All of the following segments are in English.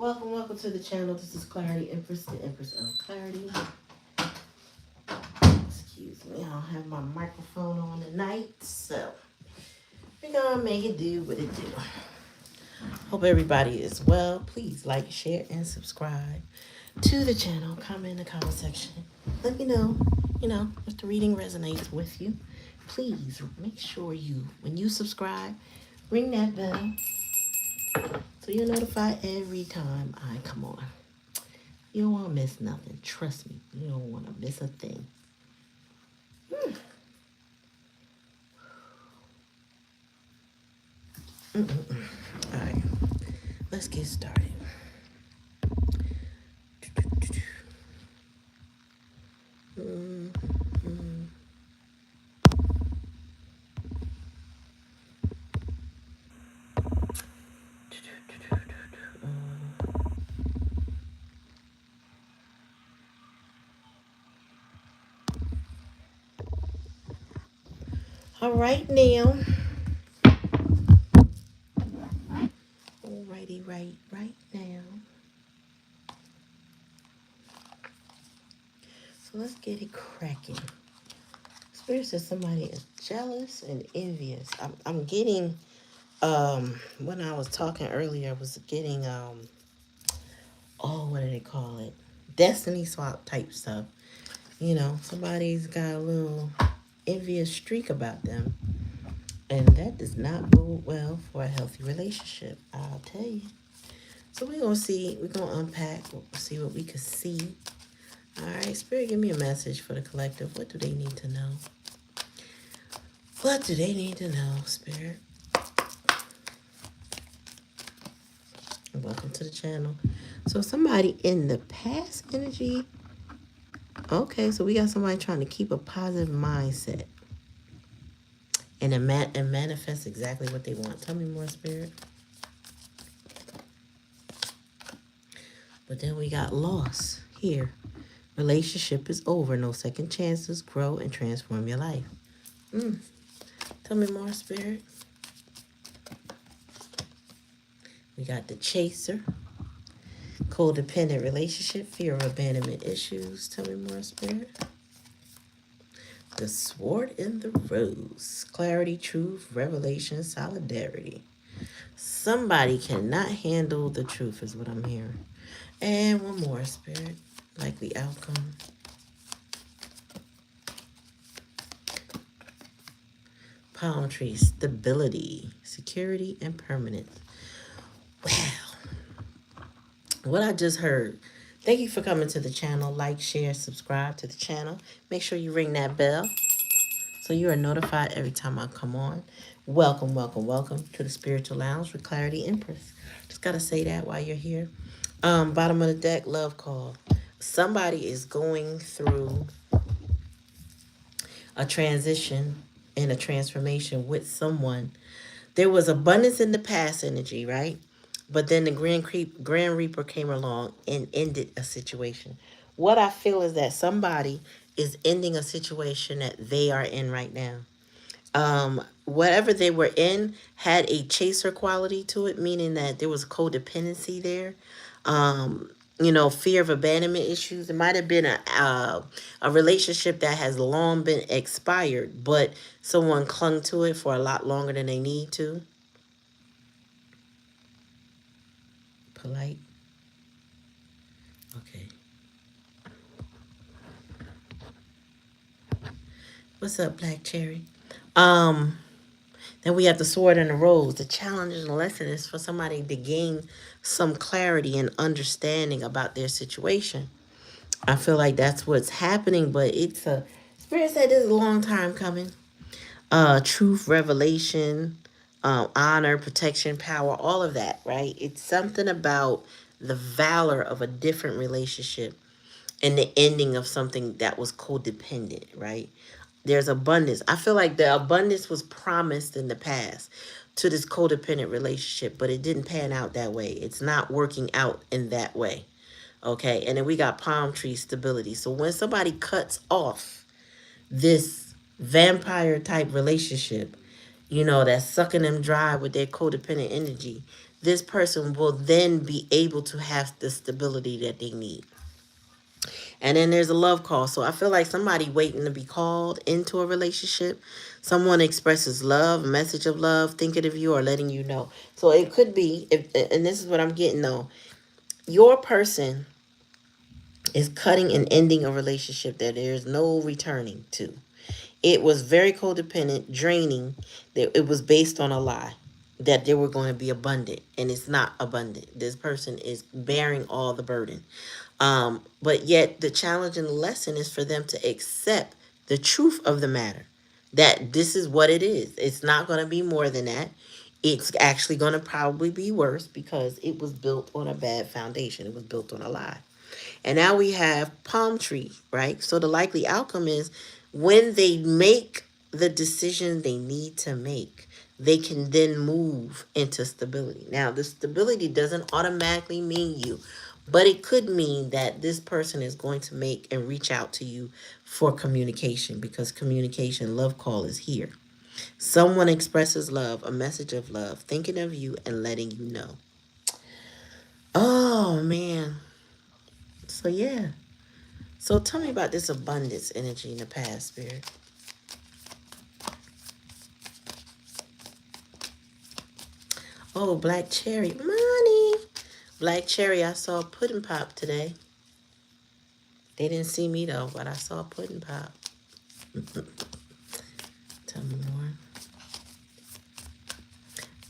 Welcome to the channel. This is Clarityempress, the Empress of Clarity. Excuse me, I don't have my microphone on tonight, so we're gonna make it do what it do. Hope everybody is well. Please like, share, and subscribe to the channel. Comment in the comment section. Let me know, if the reading resonates with you. Please make sure when you subscribe, ring that bell so you're notified every time I come on. You don't want to miss nothing. Trust me, you don't want to miss a thing. All right, let's get started. All right now. Alrighty, right now. So let's get it cracking. Spirit says somebody is jealous and envious. I'm getting, when I was talking earlier, I was getting, what do they call it? Destiny swap type stuff. Somebody's got a little envious streak about them. And that does not bode well for a healthy relationship, I'll tell you. So we're going to unpack, see what we can see. All right, Spirit, give me a message for the collective. What do they need to know? What do they need to know, Spirit? Welcome to the channel. So somebody in the past energy. Okay, so we got somebody trying to keep a positive mindset. And manifest exactly what they want. Tell me more, Spirit. But then we got loss here. Relationship is over. No second chances. Grow and transform your life. Tell me more, Spirit. We got the chaser. Codependent relationship. Fear of abandonment issues. Tell me more, Spirit. The sword and the rose. Clarity, truth, revelation, solidarity. Somebody cannot handle the truth is what I'm hearing. And one more, Spirit. Likely outcome. Palm tree, stability, security, and permanence. Wow. What I just heard. Thank you for coming to the channel. Like, share, subscribe to the channel. Make sure you ring that bell so you are notified every time I come on. Welcome to the Spiritual Lounge with Clarityempress. Just got to say that while you're here. Bottom of the deck, love call. Somebody is going through a transition and a transformation with someone. There was abundance in the past energy, right? But then the Grand Reaper came along and ended a situation. What I feel is that somebody is ending a situation that they are in right now. Whatever they were in had a chaser quality to it, meaning that there was codependency there. Fear of abandonment issues. It might have been a relationship that has long been expired, but someone clung to it for a lot longer than they need to. Polite. Okay. What's up, Black Cherry? Then we have the sword and the rose. The challenge and the lesson is for somebody to gain some clarity and understanding about their situation. I feel like that's what's happening, but Spirit said this is a long time coming. Truth, revelation, honor, protection, power, all of that, right? It's something about the valor of a different relationship and the ending of something that was codependent, right? There's abundance. I feel like the abundance was promised in the past to this codependent relationship, but it didn't pan out that way. It's not working out in that way. Okay, and then we got palm tree stability. So when somebody cuts off this vampire type relationship, that's sucking them dry with their codependent energy, this person will then be able to have the stability that they need. And then there's a love call. So I feel like somebody waiting to be called into a relationship. Someone expresses love, a message of love, thinking of you or letting you know. So it could be, if, and this is what I'm getting though, your person is cutting and ending a relationship that there's no returning to. It was very codependent, draining. That it was based on a lie that they were going to be abundant, and it's not abundant. This person is bearing all the burden. But yet the challenge and the lesson is for them to accept the truth of the matter, that this is what it is. It's not going to be more than that. It's actually going to probably be worse because it was built on a bad foundation. It was built on a lie. And now we have palm tree, right? So the likely outcome is when they make the decision they need to make, they can then move into stability. Now, the stability doesn't automatically mean you, but it could mean that this person is going to make and reach out to you for communication, because communication, love call is here. Someone expresses love, a message of love, thinking of you and letting you know. Oh, man. So, yeah. So tell me about this abundance energy in the past, Spirit. Oh, black cherry. Money. Black cherry, I saw pudding pop today. They didn't see me though, but I saw pudding pop. Tell me more.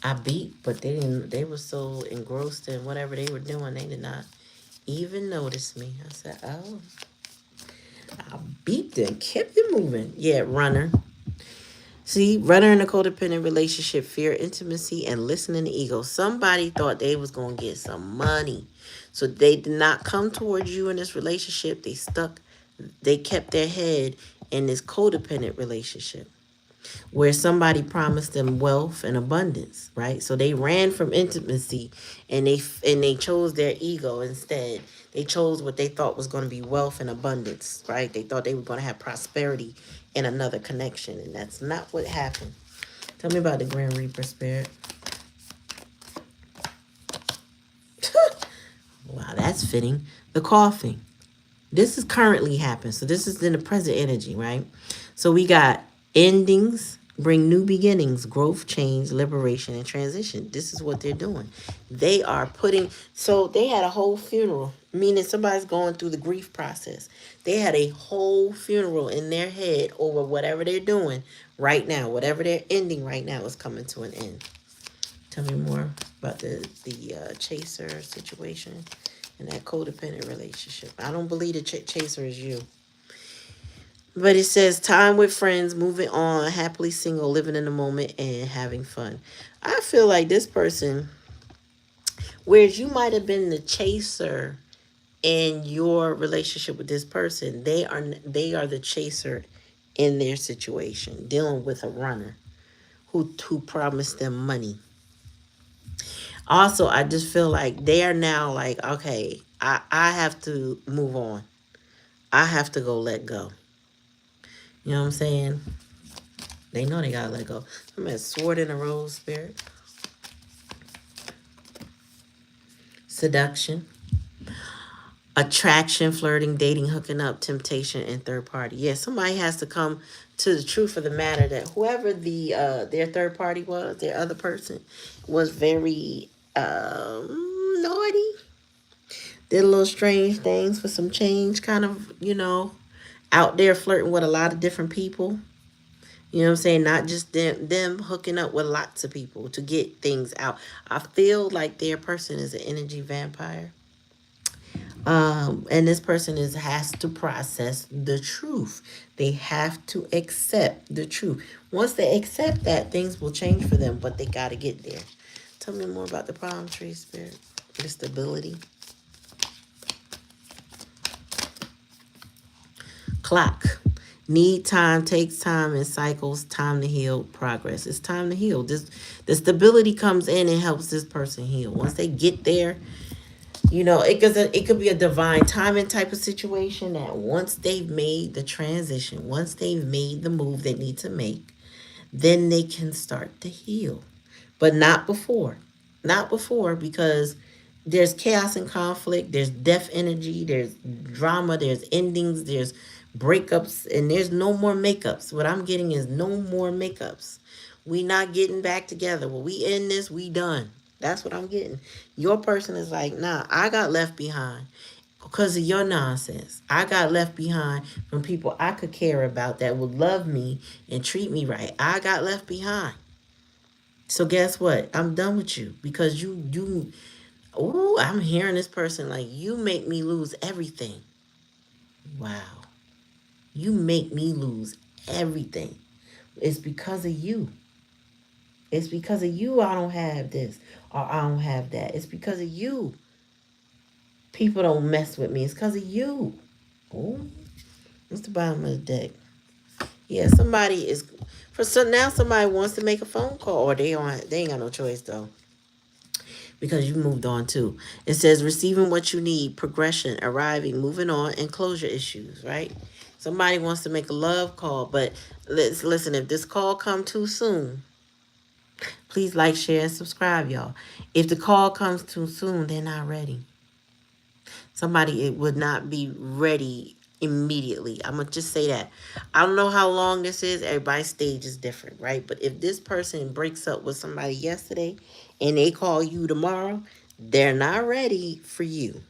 I beat, but they didn't. They were so engrossed in whatever they were doing, they did not even notice me. I said, oh. I beat and kept it moving. Yeah, runner. See, runner in a codependent relationship, fear intimacy and listening to ego. Somebody thought they was going to get some money. So they did not come towards you in this relationship. They kept their head in this codependent relationship where somebody promised them wealth and abundance, right? So they ran from intimacy and they chose their ego instead. They chose what they thought was going to be wealth and abundance, right? They thought they were going to have prosperity in another connection, and that's not what happened. Tell me about the Grand Reaper spirit. Wow, that's fitting. The coughing. This is currently happening. So this is in the present energy, right? So we got endings, bring new beginnings, growth, change, liberation, and transition. This is what they're doing. They are so they had a whole funeral, meaning somebody's going through the grief process. They had a whole funeral in their head over whatever they're doing right now. Whatever they're ending right now is coming to an end. Tell me more about the chaser situation and that codependent relationship. I don't believe the chaser is you. But it says time with friends, moving on, happily single, living in the moment, and having fun. I feel like this person, whereas you might have been the chaser in your relationship with this person, they are the chaser in their situation, dealing with a runner who promised them money. Also, I just feel like they are now like, okay, I have to move on. I have to go let go. You know what I'm saying? They know they gotta let go. I'm at sword in a rose spirit. Seduction. Attraction, flirting, dating, hooking up, temptation, and third party. Yeah, somebody has to come to the truth of the matter that whoever their third party was, their other person, was very naughty. Did a little strange things for some change, kind of, out there flirting with a lot of different people. You know what I'm saying? Not just them hooking up with lots of people to get things out. I feel like their person is an energy vampire. And this person has to process the truth. They have to accept the truth. Once they accept that, things will change for them, but they got to get there. Tell me more about the palm tree spirit. The stability. Clock. Need time, takes time, and cycles. Time to heal, progress. It's time to heal. The stability comes in and helps this person heal. Once they get there, it could be a divine timing type of situation that once they've made the transition, once they've made the move they need to make, then they can start to heal. But not before. Not before, because there's chaos and conflict, there's death energy, there's drama, there's endings, there's breakups, and there's no more makeups. What I'm getting is no more makeups. We not getting back together. When we end this, we done. That's what I'm getting. Your person is like, nah, I got left behind because of your nonsense. I got left behind from people I could care about that would love me and treat me right. I got left behind. So guess what? I'm done with you because you oh, I'm hearing this person like, you make me lose everything. Wow. You make me lose everything. It's because of you. It's because of you I don't have this or I don't have that. It's because of you. People don't mess with me. It's because of you. Oh, what's the bottom of the deck? Yeah, somebody is for so now somebody wants to make a phone call or they ain't got no choice though. Because you moved on too. It says receiving what you need, progression, arriving, moving on, and closure issues, right? Somebody wants to make a love call, but let's listen, if this call come too soon, please like, share, and subscribe, y'all. If the call comes too soon, they're not ready. Somebody it would not be ready immediately. I'm gonna just say that. I don't know how long this is. Everybody's stage is different, right? But if this person breaks up with somebody yesterday and they call you tomorrow, they're not ready for you.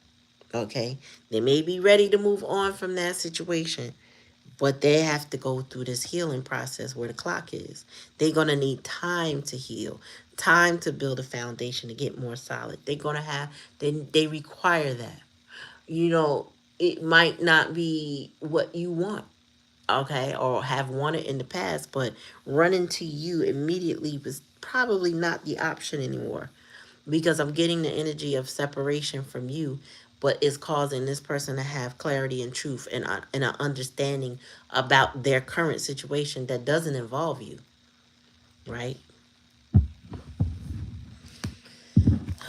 Okay? They may be ready to move on from that situation, but they have to go through this healing process where the clock is. They're gonna need time to heal, time to build a foundation to get more solid. They're gonna have they require that. You know, it might not be what you want, okay, or have wanted in the past, but running to you immediately was probably not the option anymore because I'm getting the energy of separation from you, but it's causing this person to have clarity and truth and an understanding about their current situation that doesn't involve you, right?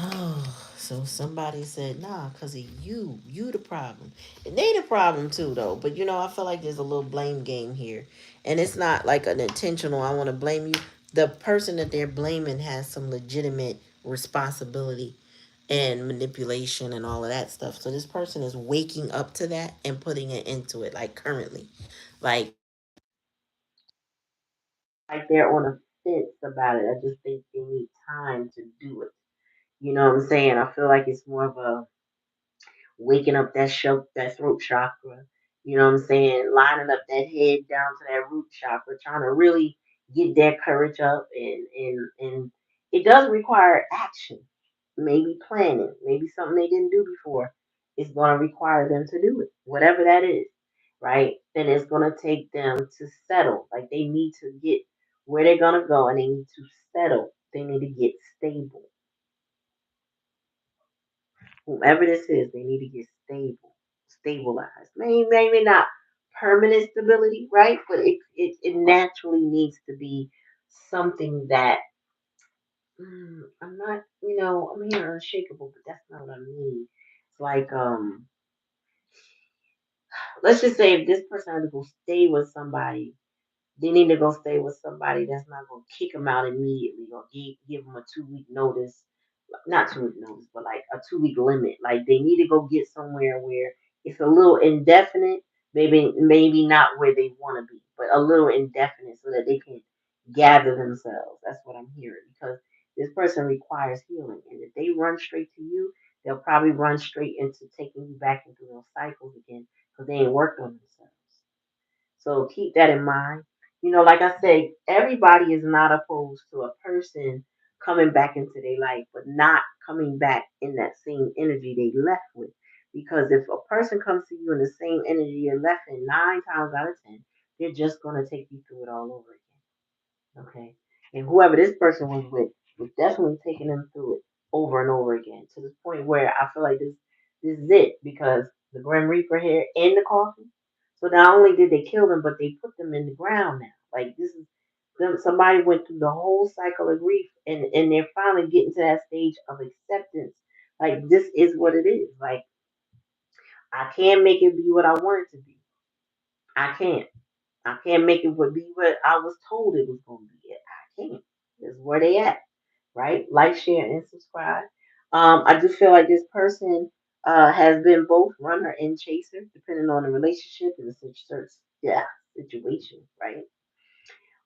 Oh, so somebody said, nah, because of you the problem. And they the problem too, though. But I feel like there's a little blame game here. And it's not like an intentional, I want to blame you. The person that they're blaming has some legitimate responsibility and manipulation and all of that stuff. So this person is waking up to that and putting it into it, like currently. Like, they're on a fence about it. I just think they need time to do it. You know what I'm saying? I feel like it's more of a waking up that throat chakra. You know what I'm saying? Lining up that head down to that root chakra, trying to really get that courage up and it does require action. Maybe planning, maybe something they didn't do before. It's gonna require them to do it. Whatever that is, right? Then it's gonna take them to settle. Like they need to get where they're gonna go and they need to settle. They need to get stable. Whomever this is, they need to get stabilized. Maybe not permanent stability, right? But it naturally needs to be something that I'm not, I'm here unshakable, but that's not what I mean. It's like, let's just say if this person had to go stay with somebody, they need to go stay with somebody that's not going to kick them out immediately or give them a 2 week notice, not 2 week notice, but like a 2 week limit. Like they need to go get somewhere where it's a little indefinite, maybe not where they want to be, but a little indefinite so that they can gather themselves. That's what I'm hearing because this person requires healing, and if they run straight to you, they'll probably run straight into taking you back into those cycles again because they ain't worked on themselves. So keep that in mind. Like I said, everybody is not opposed to a person coming back into their life, but not coming back in that same energy they left with. Because if a person comes to you in the same energy you're left in, 9 times out of 10, they're just going to take you through it all over again. Okay. And whoever this person was with was definitely taking them through it over and over again to the point where I feel like this is it because the Grim Reaper here in the coffin. So not only did they kill them, but they put them in the ground now. Like this is them somebody went through the whole cycle of grief and they're finally getting to that stage of acceptance. Like this is what it is. Like I can't make it be what I want it to be. I can't. I can't make it be what I was told it was gonna be. I can't. That's where they at. right? Like, share, and subscribe. I just feel like this person has been both runner and chaser, depending on the relationship and the yeah, situation, right?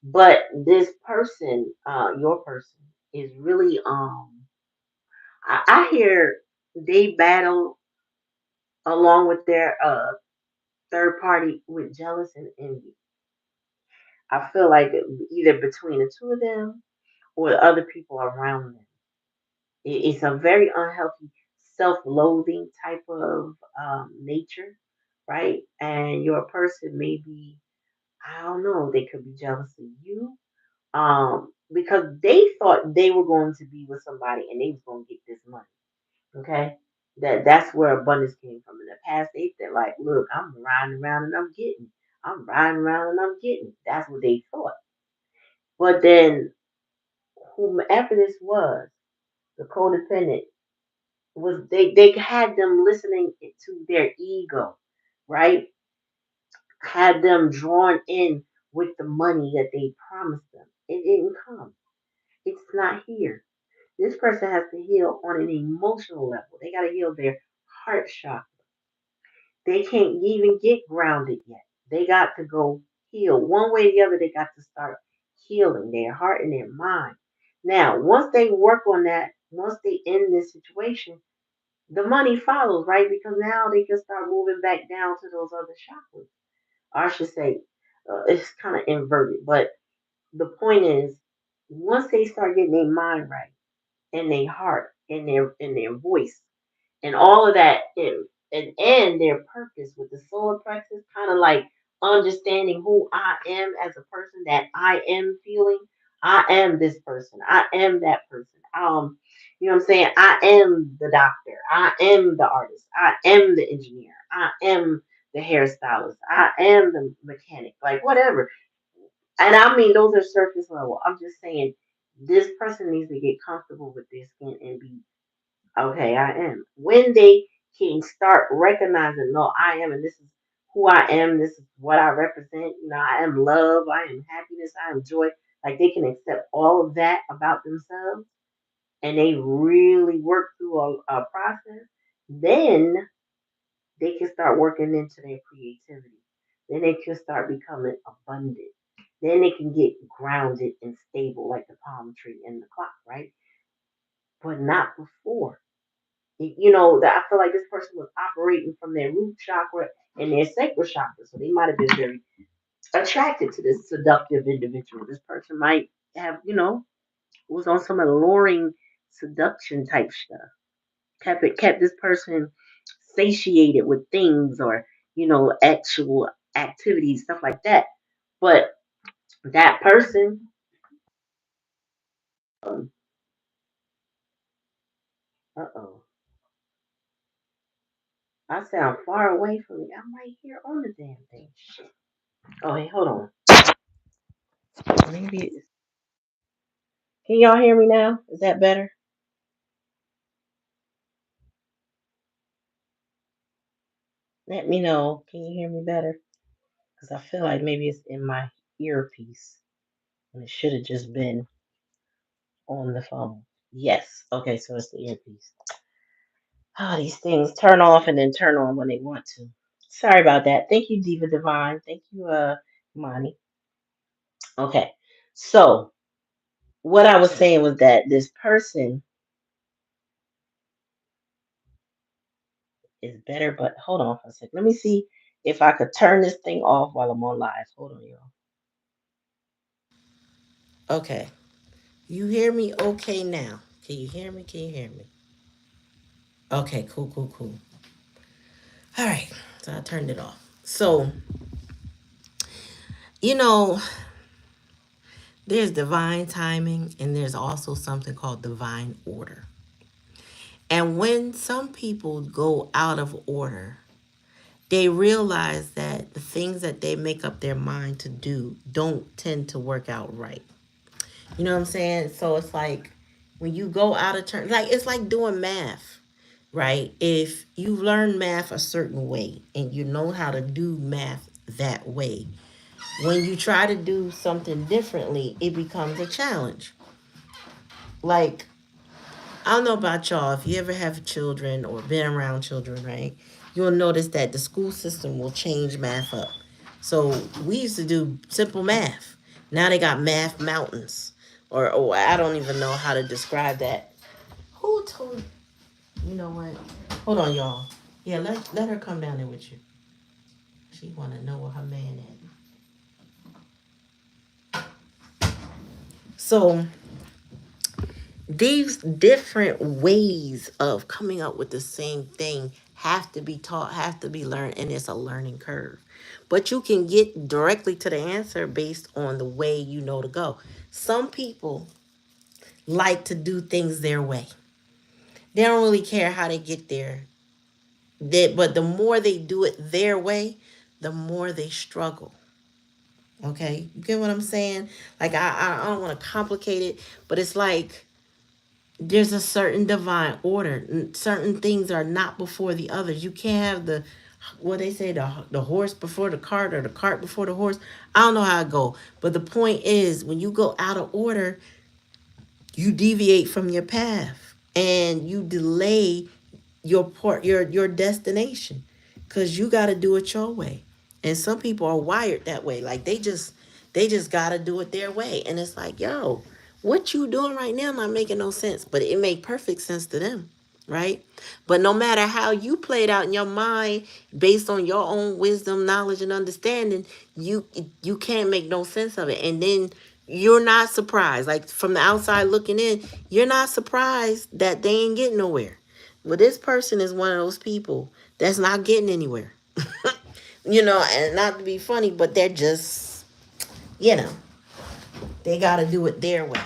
But this person, your person, is really I hear they battle along with their third party with jealous and envy. I feel like either between the two of them or the other people around them. It's a very unhealthy self-loathing type of nature, right? And your person may be, I don't know, they could be jealous of you, because they thought they were going to be with somebody and they was going to get this money. Okay, that's where abundance came from. In the past, they said like, "Look, I'm riding around and I'm getting. I'm riding around and I'm getting." That's what they thought. But then, whomever this was, the codependent was they had them listening to their ego, right? Had them drawn in with the money that they promised them. It didn't come. It's not here. This person has to heal on an emotional level. They got to heal their heart chakra. They can't even get grounded yet. They got to go heal. One way or the other, they got to start healing their heart and their mind. Now, once they work on that, once they end this situation, the money follows, right? Because now they can start moving back down to those other chakras. Or I should say, it's kind of inverted. But the point is, once they start getting their mind right and their heart and their voice, and all of that and their purpose with the solar plexus, kind of like understanding who I am as a person, that I am feeling, I am this person, I am that person. You know what I'm saying? I am the doctor, I am the artist, I am the engineer, I am the hairstylist, I am the mechanic, like whatever. And I mean, those are surface level. I'm just saying this person needs to get comfortable with their skin and be okay, I am. When they can start recognizing, no, I am, and this is who I am, this is what I represent, I am love, I am happiness, I am joy. Like they can accept all of that about themselves and they really work through a process, then they can start working into their creativity. Then they can start becoming abundant. Then they can get grounded and stable like the palm tree and the clock, right? But not before. That I feel like this person was operating from their root chakra and their sacral chakra. So they might have been very attracted to this seductive individual. This person might have, was on some alluring seduction type stuff. Kept this person satiated with things or, actual activities, stuff like that. But that person, uh-oh, I sound far away from you. I'm right here on the damn thing. Oh, hey, hold on. Maybe it's Can y'all hear me now? Is that better? Let me know. Can you hear me better? Because I feel like maybe it's in my earpiece and it should have just been on the phone. Yes. Okay, so it's the earpiece. Ah, these things turn off and then turn on when they want to. Sorry about that. Thank you, Diva Divine. Thank you, Monty. Okay. So what I was saying was that this person is better, but hold on for a second. Let me see if I could turn this thing off while I'm on live. Hold on, y'all. Okay. You hear me okay now? Can you hear me? Can you hear me? Okay, cool, cool, cool. All right. So I turned it off. So, you know, there's divine timing and there's also something called divine order. And when some people go out of order, they realize that the things that they make up their mind to do don't tend to work out right. You know what I'm saying? So it's like when you go out of turn, like it's like doing math, right? If you learn math a certain way and you know how to do math that way, when you try to do something differently, it becomes a challenge. Like, I don't know about y'all. If you ever have children or been around children, right? You'll notice that the school system will change math up. So we used to do simple math. Now they got math mountains. Or I don't even know how to describe that. Who told you know what? Hold on, y'all. Yeah, let her come down there with you. She wanna know where her man is. So these different ways of coming up with the same thing have to be taught, have to be learned, and it's a learning curve. But you can get directly to the answer based on the way you know to go. Some people like to do things their way. They don't really care how they get there. But the more they do it their way, the more they struggle. Okay? You get what I'm saying? Like, I don't want to complicate it, but it's like there's a certain divine order. Certain things are not before the others. You can't have the what they say, the horse before the cart or the cart before the horse. I don't know how it go, but the point is when you go out of order, you deviate from your path and you delay your destination because you got to do it your way. And some people are wired that way, like they just got to do it their way, and it's like, yo, what you doing right now not making no sense, but it make perfect sense to them, right? But no matter how you play it out in your mind based on your own wisdom, knowledge, and understanding, you can't make no sense of it. And then you're not surprised, like from the outside looking in, you're not surprised that they ain't getting nowhere. Well, this person is one of those people that's not getting anywhere. And not to be funny, but they're just, you know, they got to do it their way.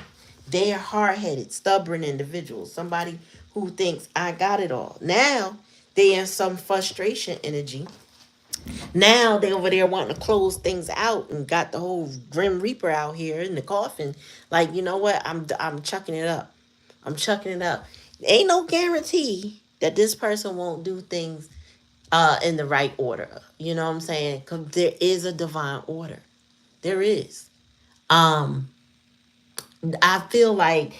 They're hard headed, stubborn individuals. Somebody who thinks, I got it all. Now, they in some frustration energy. Now, they over there wanting to close things out and got the whole Grim Reaper out here in the coffin. Like, you know what? I'm chucking it up. I'm chucking it up. Ain't no guarantee that this person won't do things in the right order. You know what I'm saying? Because there is a divine order. There is. Um, I feel like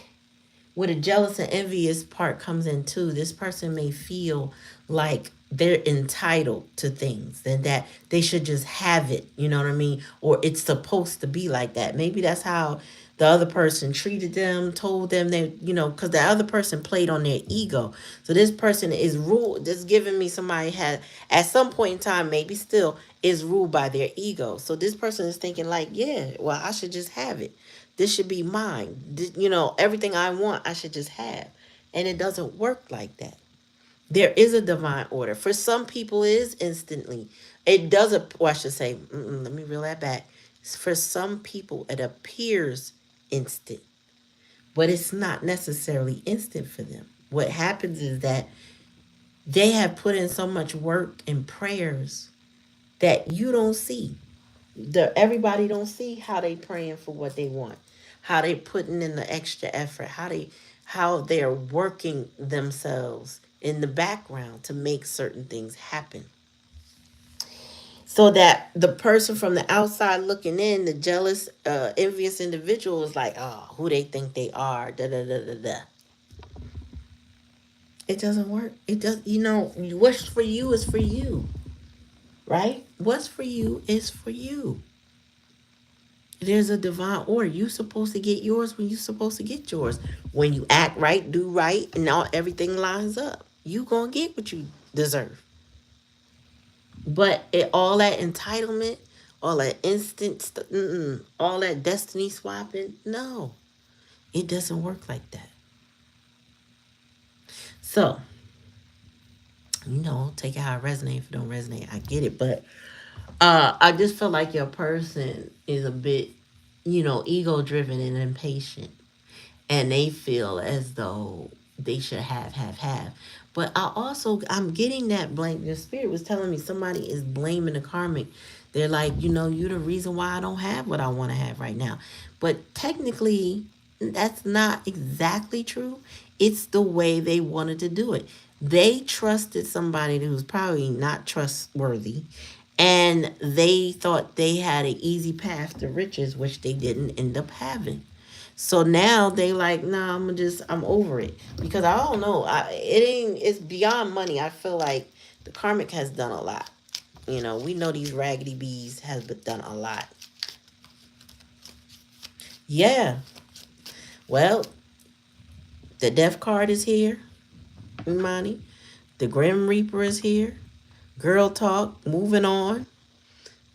where the jealous and envious part comes in too, this person may feel like they're entitled to things and that they should just have it, you know what I mean? Or it's supposed to be like that. Maybe that's how the other person treated them, told them they, because the other person played on their ego. So this person is ruled, just giving me somebody had, at some point in time, maybe still, is ruled by their ego. So this person is thinking like, yeah, well, I should just have it. This should be mine. Everything I want, I should just have. And it doesn't work like that. There is a divine order. For some people, it is instantly. It doesn't, or I should say, let me reel that back. For some people, it appears instant, but it's not necessarily instant for them. What happens is that they have put in so much work and prayers that you don't see. Everybody don't see how they praying for what they want, how they putting in the extra effort, how they're working themselves in the background to make certain things happen. So that the person from the outside looking in, the jealous, envious individual is like, oh, who they think they are, da da da da da. It doesn't work. It does. What's for you is for you, right? What's for you is for you. There's a divine order. You're supposed to get yours when you're supposed to get yours. When you act right, do right, and all everything lines up, you gonna get what you deserve. But all that entitlement, all that all that destiny swapping, no, it doesn't work like that. So, take it how it resonates. If it don't resonate, I get it. But I just feel like your person is a bit, ego driven and impatient, and they feel as though they should have. But I'm getting that blame. Your spirit was telling me somebody is blaming the karmic. They're like, you're the reason why I don't have what I want to have right now. But technically, that's not exactly true. It's the way they wanted to do it. They trusted somebody who's probably not trustworthy, and they thought they had an easy path to riches, which they didn't end up having. So now they like, nah, I'm over it. Because I don't know. It's beyond money. I feel like the karmic has done a lot. You know, we know these raggedy bees has done a lot. Yeah. Well, the death card is here, Imani. The Grim Reaper is here. Girl talk, moving on.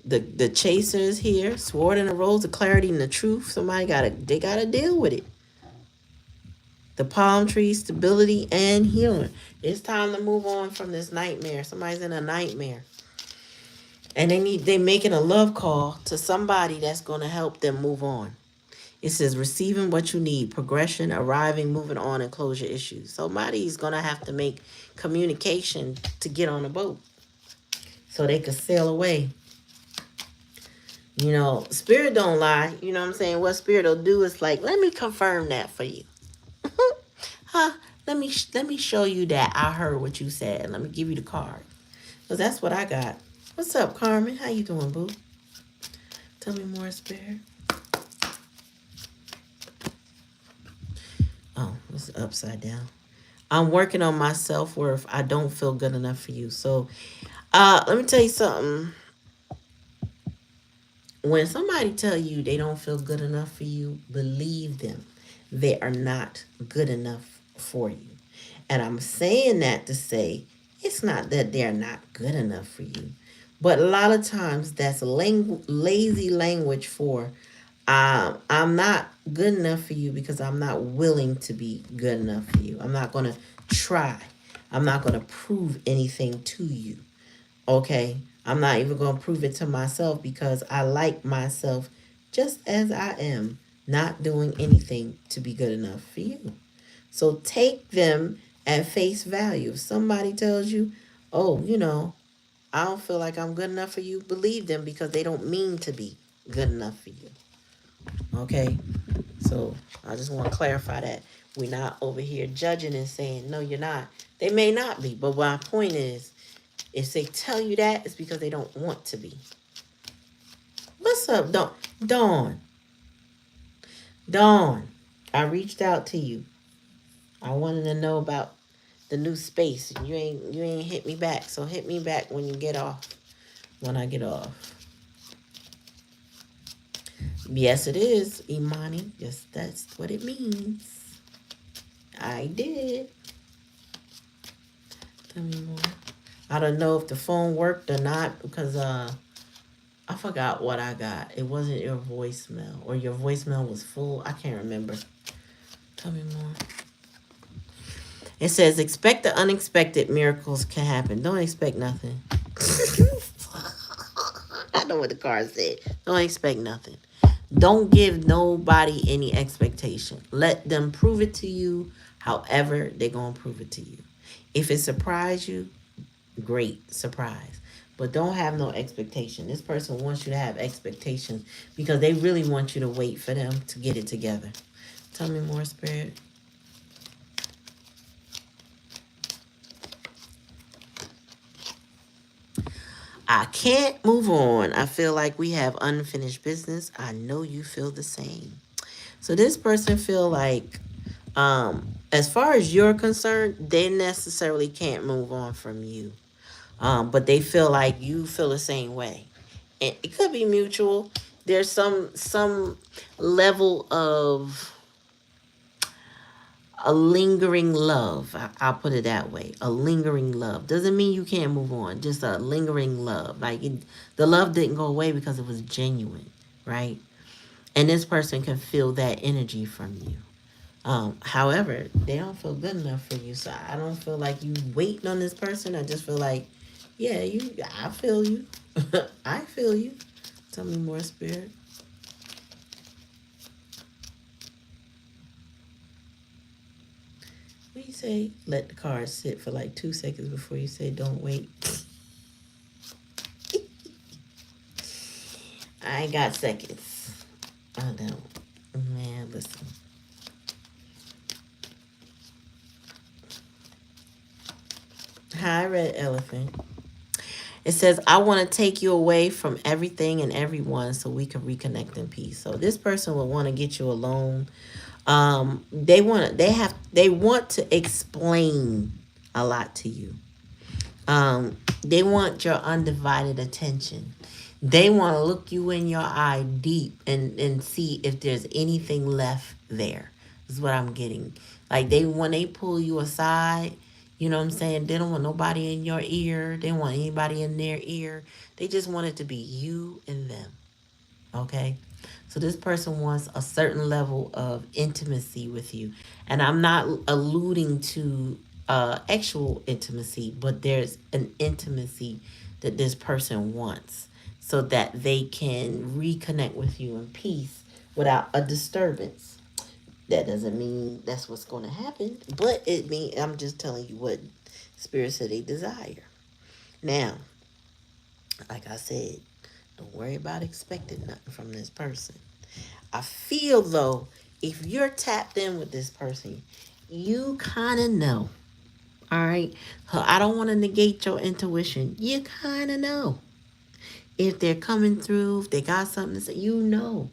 The chaser is here. Sword in the rose, the clarity and the truth. They gotta deal with it. The palm tree, stability and healing. It's time to move on from this nightmare. Somebody's in a nightmare. And they making a love call to somebody that's gonna help them move on. It says receiving what you need, progression, arriving, moving on, and closure issues. Somebody's gonna have to make communication to get on a boat so they could sail away. You know, spirit don't lie. You know what I'm saying? What spirit will do is like, let me confirm that for you. Huh? Let me show you that I heard what you said. Let me give you the card. Cause that's what I got. What's up, Carmen? How you doing, boo? Tell me more, spirit. Oh, it's upside down. I'm working on my self-worth. I don't feel good enough for you. So, let me tell you something. When somebody tell you they don't feel good enough for you, believe them. They are not good enough for you. And I'm saying that to say it's not that they're not good enough for you. But a lot of times that's lazy language for I'm not good enough for you because I'm not willing to be good enough for you. I'm not going to try. I'm not going to prove anything to you. Okay? I'm not even going to prove it to myself because I like myself just as I am, not doing anything to be good enough for you. So take them at face value. If somebody tells you, oh, I don't feel like I'm good enough for you, believe them because they don't mean to be good enough for you. Okay? So I just want to clarify that. We're not over here judging and saying, no, you're not. They may not be, but my point is, if they tell you that, it's because they don't want to be. What's up, Dawn? Dawn. Dawn. I reached out to you. I wanted to know about the new space. You ain't hit me back. So hit me back when you get off. When I get off. Yes, it is, Imani. Yes, that's what it means. I did. Tell me more. I don't know if the phone worked or not because I forgot what I got. It wasn't your voicemail or your voicemail was full. I can't remember. Tell me more. It says expect the unexpected. Miracles can happen. Don't expect nothing. I know what the card said. Don't expect nothing. Don't give nobody any expectation. Let them prove it to you however they're going to prove it to you. If it surprise you, great surprise. But don't have no expectation. This person wants you to have expectations because they really want you to wait for them to get it together. Tell me more, Spirit. I can't move on. I feel like we have unfinished business. I know you feel the same. So this person feel like, as far as you're concerned, they necessarily can't move on from you. But they feel like you feel the same way. And it could be mutual. There's some level of a lingering love. I'll put it that way. A lingering love. Doesn't mean you can't move on. Just a lingering love. The love didn't go away because it was genuine, right? And this person can feel that energy from you. However, they don't feel good enough for you. So I don't feel like you waiting on this person. I just feel like, yeah, I feel you. I feel you. Tell me more, Spirit. What do you say? Let the card sit for like 2 seconds before you say don't wait. I ain't got seconds. I don't. Man, listen. Hi, Red Elephant. It says, I want to take you away from everything and everyone so we can reconnect in peace. So this person would want to get you alone. They want to explain a lot to you. They want your undivided attention. They want to look you in your eye deep and see if there's anything left there. Is what I'm getting. Like when they pull you aside, you know what I'm saying? They don't want nobody in your ear. They don't want anybody in their ear. They just want it to be you and them. Okay? So this person wants a certain level of intimacy with you. And I'm not alluding to actual intimacy, but there's an intimacy that this person wants so that they can reconnect with you in peace without a disturbance. That doesn't mean that's what's going to happen, but it means I'm just telling you what spirit said they desire. Now, like I said, don't worry about expecting nothing from this person. I feel though, if you're tapped in with this person, you kind of know. All right. I don't want to negate your intuition. You kind of know. If they're coming through, if they got something to say, you know.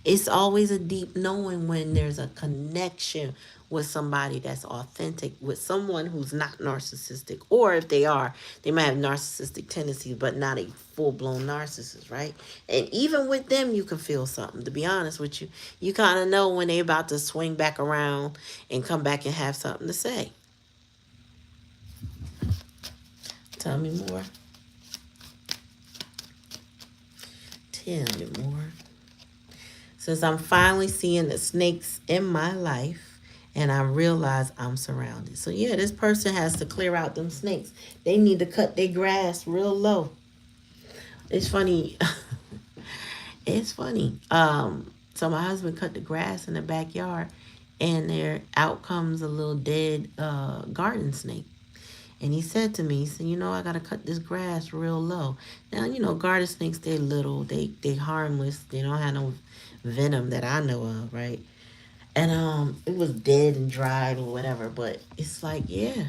It's always a deep knowing when there's a connection with somebody that's authentic, with someone who's not narcissistic. Or if they are, they might have narcissistic tendencies, but not a full-blown narcissist, right? And even with them, you can feel something. To be honest with you, you kind of know when they're about to swing back around and come back and have something to say. Tell me more. Tell me more. Since I'm finally seeing the snakes in my life and I realize I'm surrounded. So yeah, this person has to clear out them snakes. They need to cut their grass real low. It's funny. It's funny. So my husband cut the grass in the backyard and there out comes a little dead garden snake. And he said to me, he said, I got to cut this grass real low. Now, garden snakes, they're little. They harmless. They don't have no venom that I know of, right? And it was dead and dried or whatever. But it's like, yeah,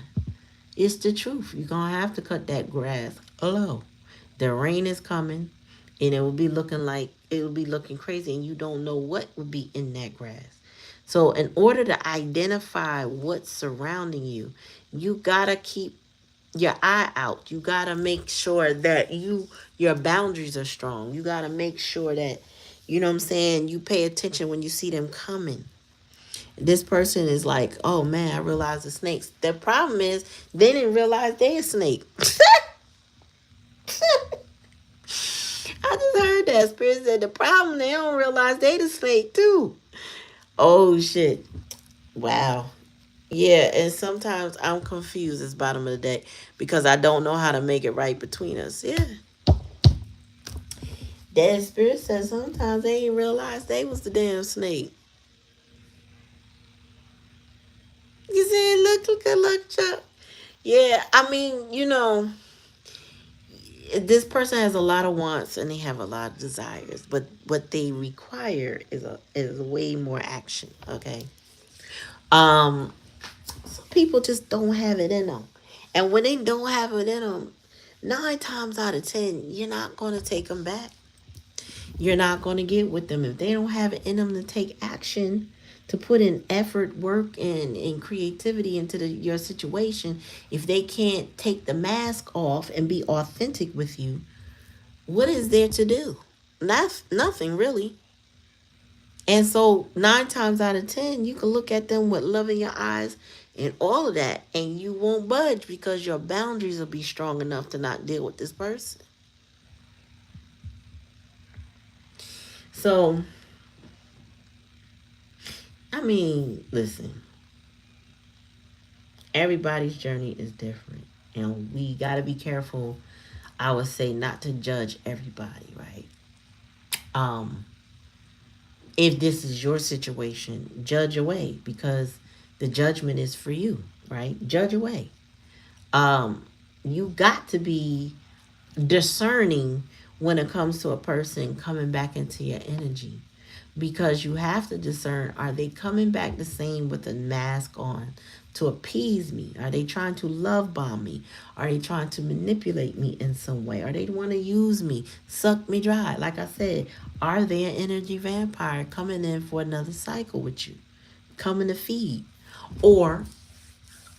it's the truth. You're going to have to cut that grass low. The rain is coming. And it will be looking crazy. And you don't know what would be in that grass. So in order to identify what's surrounding you, you got to keep your eye out. You got to make sure that your boundaries are strong. You got to make sure that, you know what I'm saying, you pay attention when you see them coming. This person is like, oh man, I realized the snakes. The problem is they didn't realize they a snake. I just heard that. Spirit said the problem, they don't realize they the snake too. Oh shit. Wow. Yeah, and sometimes I'm confused as bottom of the day because I don't know how to make it right between us. Yeah. That spirit says sometimes they ain't realize they was the damn snake. You see, look, Chuck. Yeah, I mean, this person has a lot of wants and they have a lot of desires, but what they require is way more action. Okay. Um, some people just don't have it in them, and when they don't have it in them, 9 times out of 10, you're not gonna take them back. You're not going to get with them if they don't have it in them to take action, to put in effort, work, and creativity into your situation. If they can't take the mask off and be authentic with you, what is there to do? Nothing really. And so 9 times out of 10, you can look at them with love in your eyes and all of that, and you won't budge because your boundaries will be strong enough to not deal with this person. So, I mean, listen, everybody's journey is different. And we got to be careful, I would say, not to judge everybody, right? If this is your situation, judge away because the judgment is for you, right? Judge away. You got to be discerning when it comes to a person coming back into your energy because you have to discern, are they coming back the same with a mask on, to appease me? Are they trying to love bomb me? Are they trying to manipulate me in some way? Are they want to use me, suck me dry? Like I said, are they an energy vampire coming in for another cycle with you, coming to feed? Or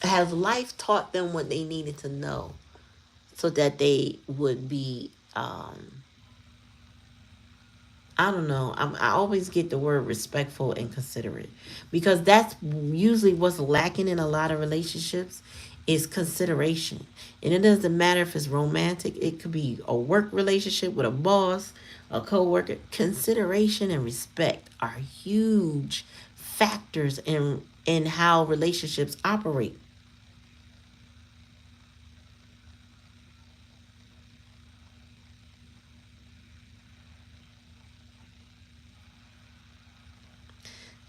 has life taught them what they needed to know so that they would be I don't know. I always get the word respectful and considerate because that's usually what's lacking in a lot of relationships is consideration. And it doesn't matter if it's romantic. It could be a work relationship with a boss, a coworker. Consideration and respect are huge factors in how relationships operate.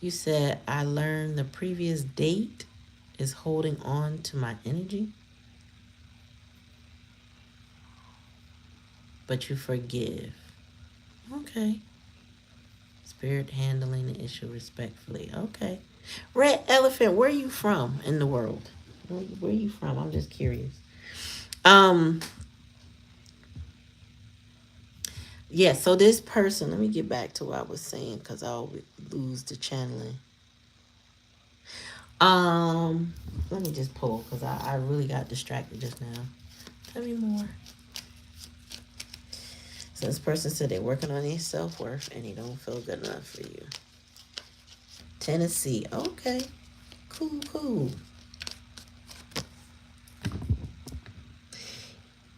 You said I learned the previous date is holding on to my energy, but you forgive. Okay. Spirit handling the issue respectfully. Okay. Red elephant, where are you from in the world? Where are you from? I'm just curious. Um, yeah, so this person, let me get back to what I was saying because I always lose the channeling. Um, Let me just pull because I really got distracted just now. Tell me more. So this person said they're working on their self-worth and they don't feel good enough for you. Tennessee. Okay. Cool, cool.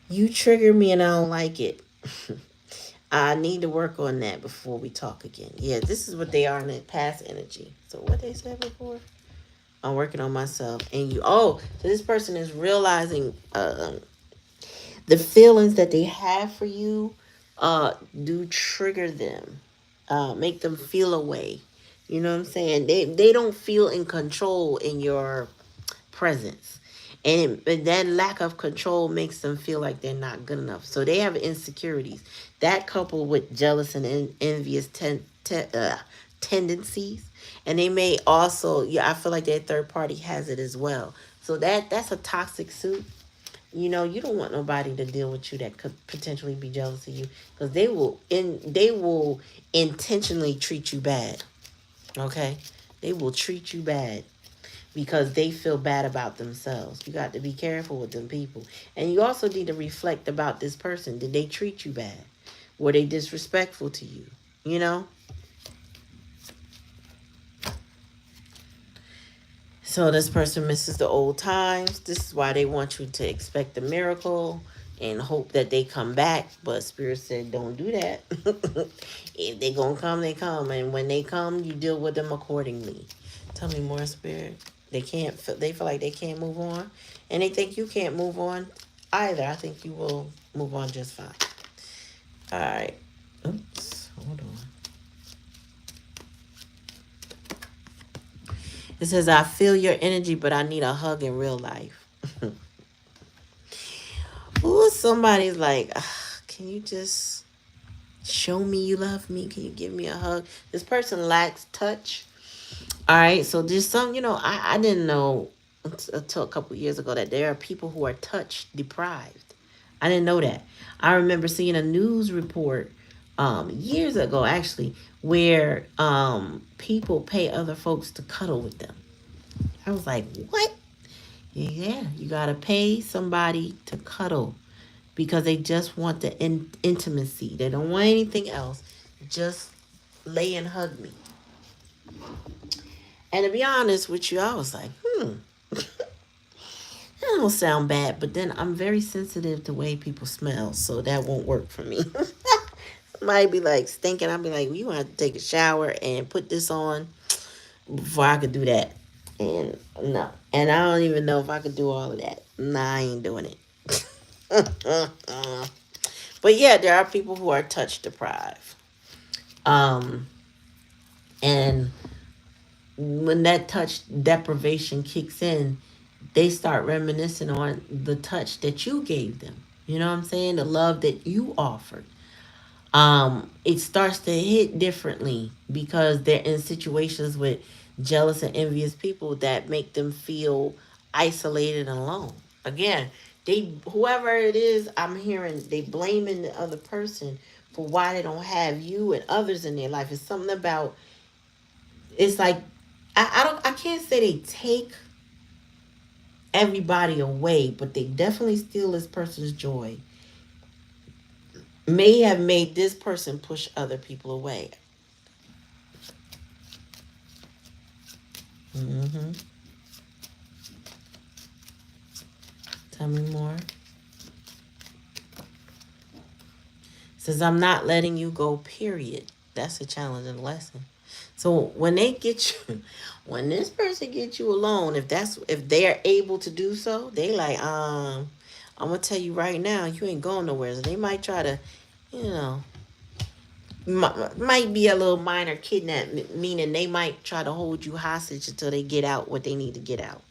You trigger me and I don't like it. I need to work on that before we talk again. Yeah, this is what they are in the past energy. So what they said before? I'm working on myself. And you, oh, so this person is realizing the feelings that they have for you do trigger them, make them feel away. You know what I'm saying? They don't feel in control in your presence. And that lack of control makes them feel like they're not good enough. So they have insecurities. That coupled with jealous and envious tendencies. And they may also, yeah, I feel like their third party has it as well. So that's a toxic suit. You know, you don't want nobody to deal with you that could potentially be jealous of you because they will intentionally treat you bad. Okay? They will treat you bad because they feel bad about themselves. You got to be careful with them people. And you also need to reflect about this person. Did they treat you bad? Were they disrespectful to you? You know? So this person misses the old times. This is why they want you to expect a miracle and hope that they come back. But Spirit said, don't do that. If they gonna come, they come. And when they come, you deal with them accordingly. Tell me more, Spirit. They can't. They feel like they can't move on, and they think you can't move on either. I think you will move on just fine. All right. Oops. Hold on. It says, I feel your energy, but I need a hug in real life. Ooh, somebody's like, can you just show me you love me? Can you give me a hug? This person lacks touch. All right, so there's some, I didn't know until a couple years ago that there are people who are touch deprived. I didn't know that. I remember seeing a news report years ago, actually, where people pay other folks to cuddle with them. I was like, what? Yeah, you got to pay somebody to cuddle because they just want the intimacy. They don't want anything else. Just lay and hug me. And to be honest with you, I was like, that don't sound bad. But then I'm very sensitive to the way people smell, so that won't work for me. Somebody be like stinking. I'll be like, well, you want to take a shower and put this on before I could do that. And no. And I don't even know if I could do all of that. Nah, I ain't doing it. But yeah, there are people who are touch deprived. Um, and when that touch deprivation kicks in, they start reminiscing on the touch that you gave them. You know what I'm saying? The love that you offered. It starts to hit differently because they're in situations with jealous and envious people that make them feel isolated and alone. Again, they whoever it is, I'm hearing they blaming the other person for why they don't have you and others in their life. It's something about it's like I can't say they take everybody away, but they definitely steal this person's joy. May have made this person push other people away. Mm-hmm. Tell me more. Says I'm not letting you go, period. That's a challenging lesson. So when they get you, when this person gets you alone, if they're able to do so, they like, I'm gonna tell you right now, you ain't going nowhere. So they might try to, you know, might be a little minor kidnap, meaning they might try to hold you hostage until they get out what they need to get out.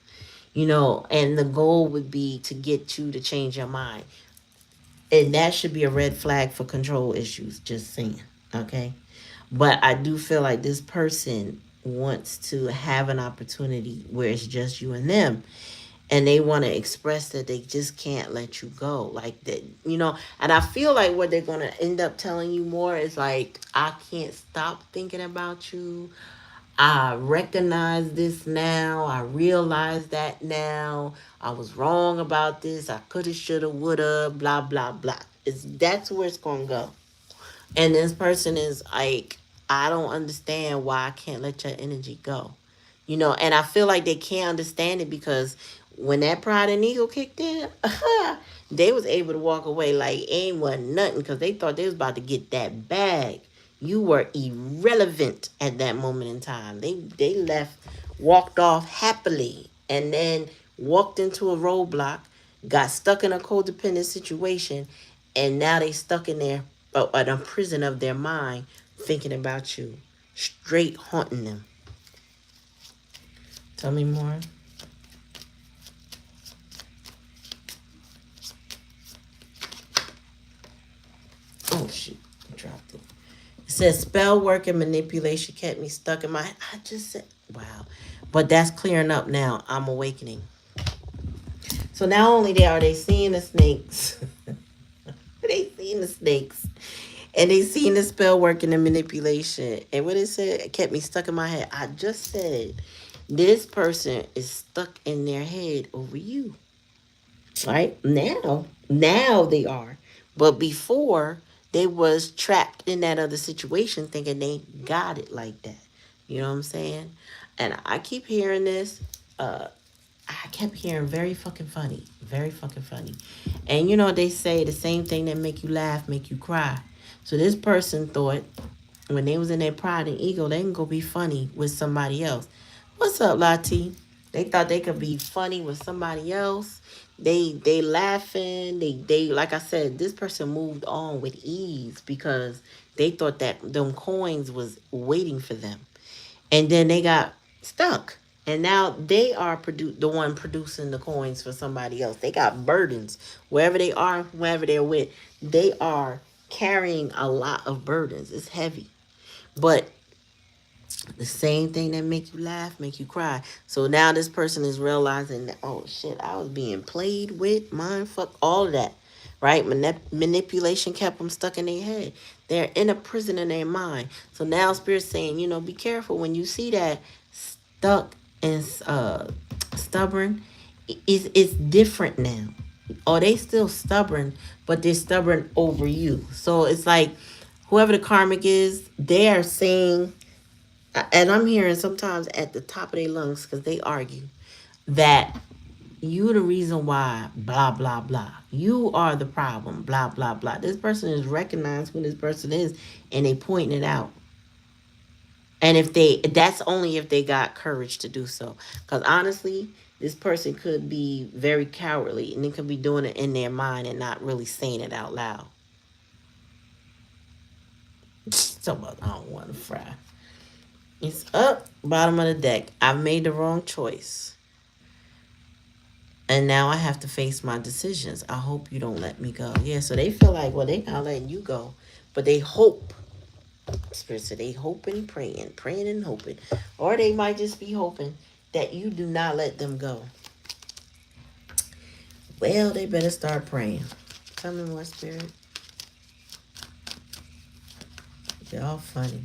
And the goal would be to get you to change your mind. And that should be a red flag for control issues, just saying. Okay. But I do feel like this person wants to have an opportunity where it's just you and them. And they want to express that they just can't let you go. Like that. And I feel like what they're going to end up telling you more is like, I can't stop thinking about you. I recognize this now. I realize that now. I was wrong about this. I coulda, shoulda, woulda, blah, blah, blah. That's where it's gonna go. And this person is like, I don't understand why I can't let your energy go. And I feel like they can't understand it because when that pride and ego kicked in, they was able to walk away like ain't what nothing because they thought they was about to get that bag. You were irrelevant at that moment in time. They left, walked off happily, and then walked into a roadblock, got stuck in a codependent situation, and now they stuck in there, in a prison of their mind, thinking about you, straight haunting them. Tell me more. Oh shoot, I dropped it. It says spell work and manipulation kept me stuck in my. I just said wow, but that's clearing up now. I'm awakening. So not only are they seeing the snakes, they seeing the snakes, and they seen the spell work and the manipulation. And what it said it kept me stuck in my head. I just said this person is stuck in their head over you. Right now they are, but before they was trapped in that other situation thinking they got it like that. You know what I'm saying? And I keep hearing this. I kept hearing very fucking funny, very fucking funny. And they say the same thing that make you laugh make you cry. So this person thought when they was in their pride and ego they can go be funny with somebody else. What's up, Lati? They thought they could be funny with somebody else. They laughing. They like I said, this person moved on with ease because they thought that them coins was waiting for them. And then they got stuck. And now they are the one producing the coins for somebody else. They got burdens. Wherever they are, wherever they're with, they are carrying a lot of burdens. It's heavy. But the same thing that make you laugh, make you cry. So now this person is realizing that, oh shit, I was being played with, mind fuck, all of that. Right? Manipulation kept them stuck in their head. They're in a prison in their mind. So now Spirit's saying, be careful when you see that stuck and stubborn. It's different now. Or they still stubborn, but they're stubborn over you. So it's like whoever the karmic is, they are saying, and I'm hearing sometimes at the top of their lungs because they argue that you the reason why blah blah blah, you are the problem, blah blah blah. This person is recognized who this person is and they pointing it out. And that's only if they got courage to do so, because honestly this person could be very cowardly and they could be doing it in their mind and not really saying it out loud. So I don't want to fry. It's up, bottom of the deck. I've made the wrong choice. And now I have to face my decisions. I hope you don't let me go. Yeah, so they feel like, well, they not letting you go. But they hope Spirit said they hoping, praying, praying and hoping. Or they might just be hoping that you do not let them go. Well, they better start praying. Tell me more, Spirit. Y'all funny.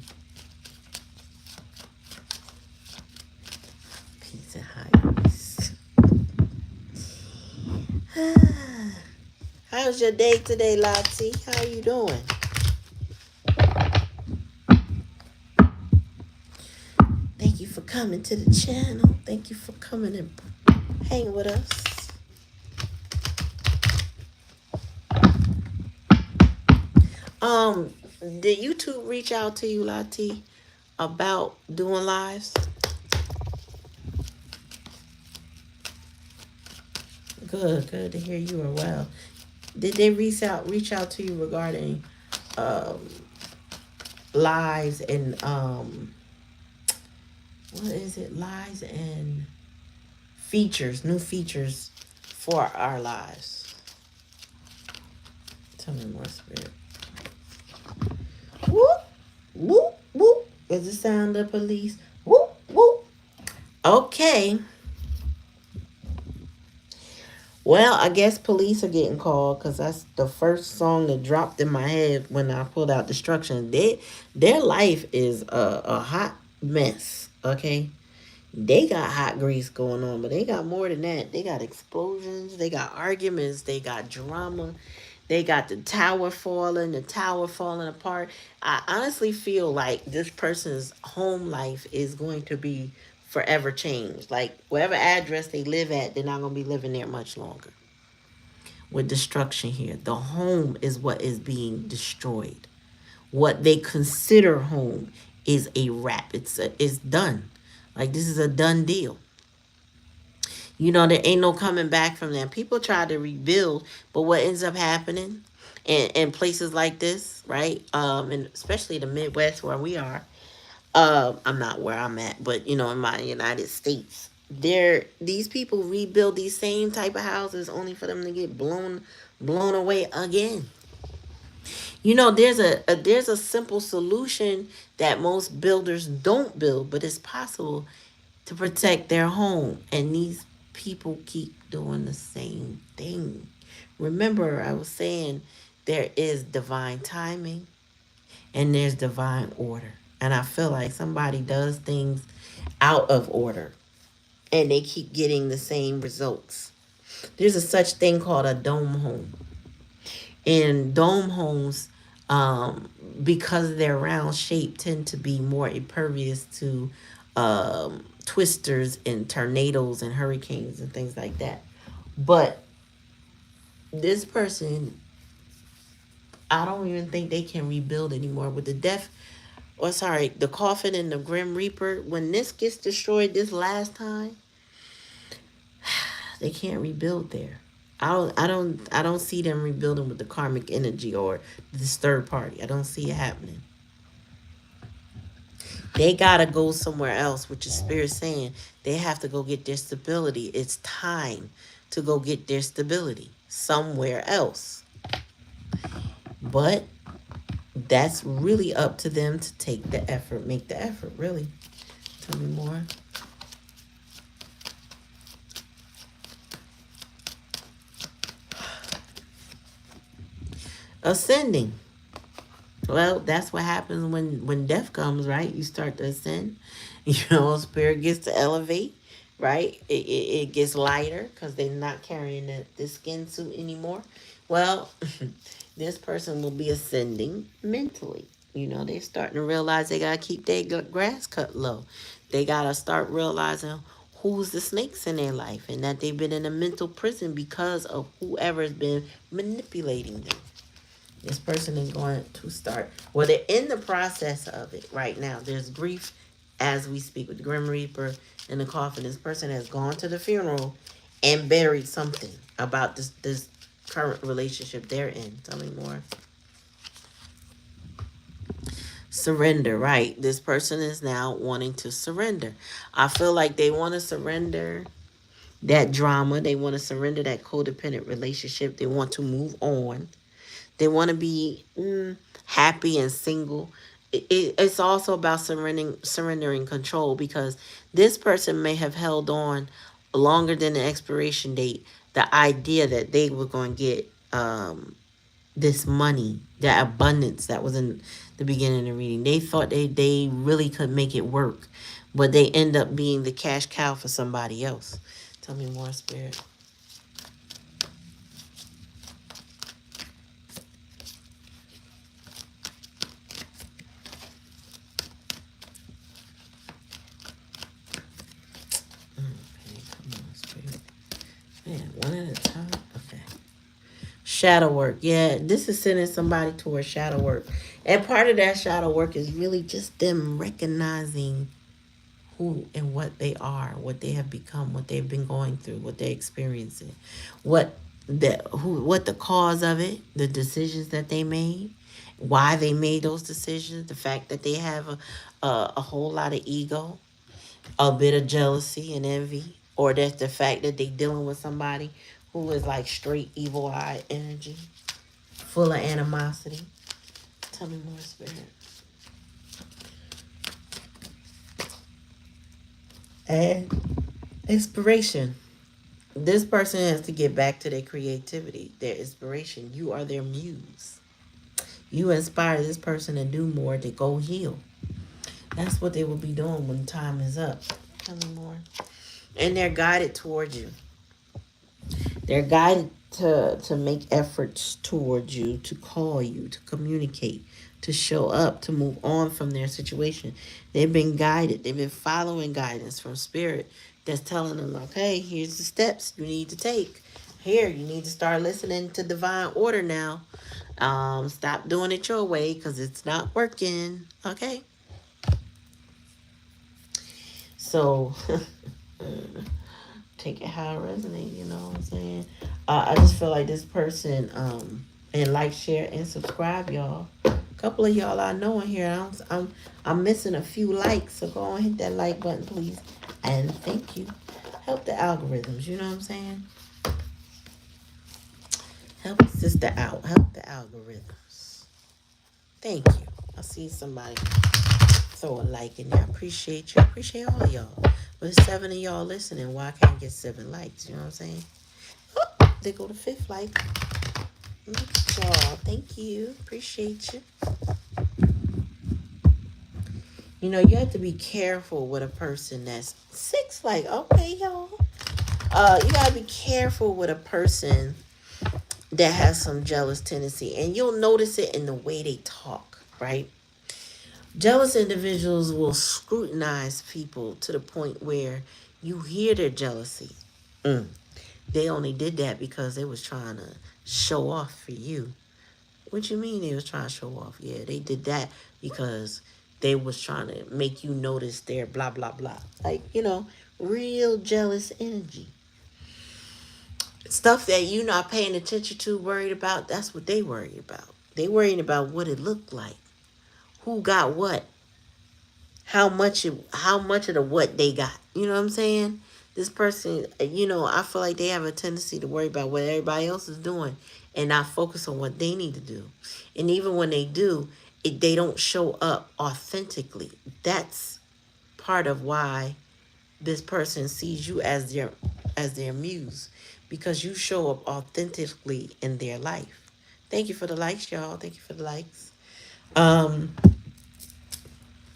Peace and highness. How's your day today, Lottie? How you doing? Thank you for coming to the channel. Thank you for coming and hanging with us. Did YouTube reach out to you, Lottie, about doing lives? Good to hear you are well. Did they reach out to you regarding um lives and what is it? Lives and features, new features for our lives. Tell me more, Spirit. Whoop, whoop, whoop. Is the sound of police? Whoop, whoop. Okay. Well, I guess police are getting called because that's the first song that dropped in my head when I pulled out Destruction. Their life is a hot mess. Okay, they got hot grease going on, but they got more than that. They got explosions. They got arguments. They got drama. They got the tower falling apart. I honestly feel like this person's home life is going to be forever changed. Like, whatever address they live at, they're not going to be living there much longer. With destruction here, the home is what is being destroyed. What they consider home is a wrap. It's done. Like, this is a done deal. You know, there ain't no coming back from that. People try to rebuild, but what ends up happening in places like this, right? And especially the Midwest where we are. I'm not where I'm at, but you know, in my United States, these people rebuild these same type of houses only for them to get blown away again. You know, there's a simple solution that most builders don't build, but it's possible to protect their home. And these people keep doing the same thing. Remember, I was saying there is divine timing and there's divine order. And I feel like somebody does things out of order and they keep getting the same results. There's a such thing called a dome home. And dome homes, because they're round shaped, tend to be more impervious to twisters and tornadoes and hurricanes and things like that. But this person, I don't even think they can rebuild anymore with the death. Or sorry, the coffin and the Grim Reaper. When this gets destroyed this last time, they can't rebuild there. I don't see them rebuilding with the karmic energy or this third party. I don't see it happening. They gotta go somewhere else, which is spirit saying they have to go get their stability. It's time to go get their stability somewhere else. But that's really up to them to take the effort, make the effort, really. Tell me more. Ascending. Well, that's what happens when death comes, right? You start to ascend. You know, spirit gets to elevate, right? It gets lighter because they're not carrying the skin suit anymore. Well, this person will be ascending mentally. You know, they're starting to realize they got to keep their grass cut low. They got to start realizing who's the snakes in their life and that they've been in a mental prison because of whoever's been manipulating them. This person is going to start, well, they're in the process of it right now. There's grief as we speak with the Grim Reaper in the coffin. This person has gone to the funeral and buried something about this current relationship they're in. Tell me more. Surrender, right? This person is now wanting to surrender. I feel like they want to surrender that drama. They want to surrender that codependent relationship. They want to move on. They want to be happy and single. it's also about surrendering control, because this person may have held on longer than the expiration date, the idea that they were going to get this money, that abundance that was in the beginning of the reading. They thought they really could make it work, but they end up being the cash cow for somebody else. Tell me more, Spirit. Okay, come on, Spirit. Man, one at a time. Okay. Shadow work. Yeah, this is sending somebody towards shadow work. And part of that shadow work is really just them recognizing who and what they are, what they have become, what they've been going through, what they're experiencing, what the cause of it, the decisions that they made, why they made those decisions, the fact that they have a whole lot of ego, a bit of jealousy and envy, or that's the fact that they dealing with somebody who is like straight evil eye energy, full of animosity. Tell me more, Spirit. And inspiration. This person has to get back to their creativity, their inspiration. You are their muse. You inspire this person to do more, to go heal. That's what they will be doing when time is up. Tell me more. And they're guided towards you. They're guided to make efforts towards you, to call you, to communicate, to show up, to move on from their situation. They've been guided. They've been following guidance from spirit that's telling them, okay, here's the steps you need to take. Here, you need to start listening to divine order now. Stop doing it your way because it's not working. Okay. So take it how it resonates, you know what I'm saying? I just feel like this person, and like, share, and subscribe, y'all. A couple of y'all I know in here. I'm missing a few likes, so go and hit that like button, please. And thank you. Help the algorithms, you know what I'm saying? Help sister out. Help the algorithms. Thank you. I see somebody throw a like in there. I appreciate you. I appreciate all of y'all. But there's 7 of y'all listening. Why I can't get 7 likes? You know what I'm saying? Oh, they go to 5th like. Look at y'all. Thank you. Appreciate you. You know, you have to be careful with a person that's 6 like. Okay, y'all. You gotta be careful with a person that has some jealous tendency. And you'll notice it in the way they talk, right? Jealous individuals will scrutinize people to the point where you hear their jealousy. They only did that because they was trying to show off for you. What you mean they was trying to show off? Yeah, they did that because they was trying to make you notice their blah, blah, blah. Like, real jealous energy. Stuff that you not paying attention to, worried about, that's what they worried about. They worried about what it looked like. Who got what? How much of the what they got. You know what I'm saying? This person, I feel like they have a tendency to worry about what everybody else is doing and not focus on what they need to do. And even when they do, they don't show up authentically. That's part of why this person sees you as their muse, because you show up authentically in their life. Thank you for the likes, y'all. Thank you for the likes. Um,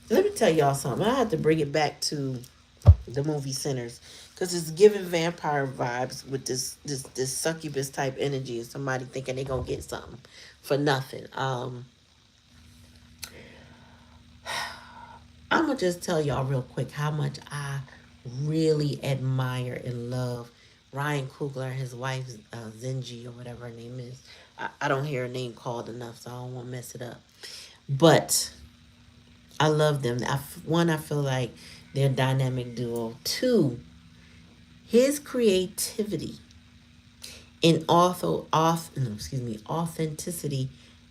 Let me tell y'all something. I have to bring it back to the movie Sinners, because it's giving vampire vibes with this succubus type energy of somebody thinking they're gonna get something for nothing. I'm gonna just tell y'all real quick how much I really admire and love Ryan Coogler and his wife, Zenji, or whatever her name is. I don't hear her name called enough, so I don't want to mess it up. But I love them. One, I feel like they're a dynamic duo. Two, his creativity and authenticity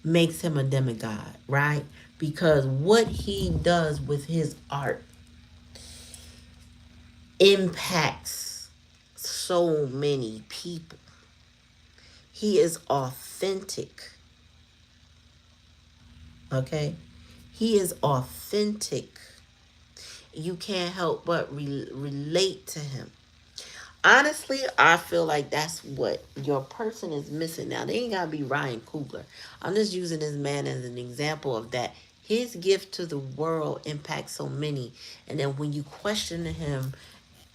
makes him a demigod, right? Because what he does with his art impacts so many people. He is authentic. Okay? He is authentic. You can't help but relate to him. Honestly, I feel like that's what your person is missing. Now, they ain't gotta be Ryan Coogler. I'm just using this man as an example of that. His gift to the world impacts so many. And then when you question him,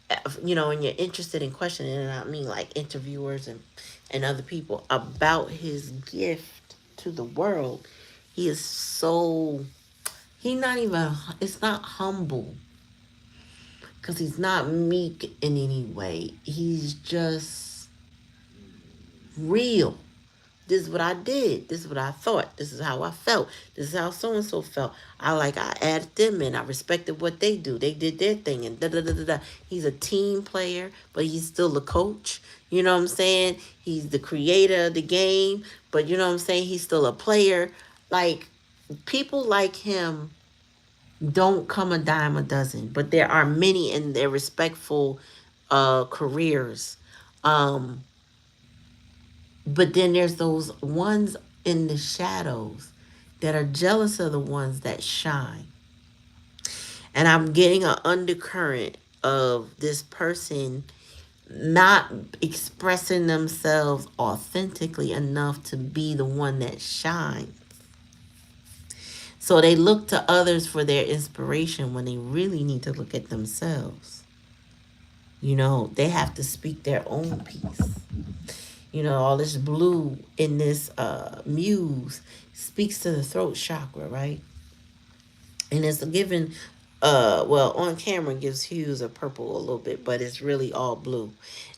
and you're interested in questioning, and I mean like interviewers and other people about his gift to the world, he is so, he not even, it's not humble because he's not meek in any way. He's just real. This is what I did. This is what I thought. This is how I felt. This is how so and so felt. I added them in. I respected what they do. They did their thing and da da da da da. He's a team player, but he's still a coach. You know what I'm saying? He's the creator of the game, but you know what I'm saying? He's still a player. Like, people like him don't come a dime a dozen, but there are many in their respectful careers. Um, but then there's those ones in the shadows that are jealous of the ones that shine. And I'm getting an undercurrent of this person not expressing themselves authentically enough to be the one that shines. So they look to others for their inspiration when they really need to look at themselves. They have to speak their own piece. All this blue in this muse speaks to the throat chakra, right? And it's given, well, on camera gives hues of purple a little bit, but it's really all blue.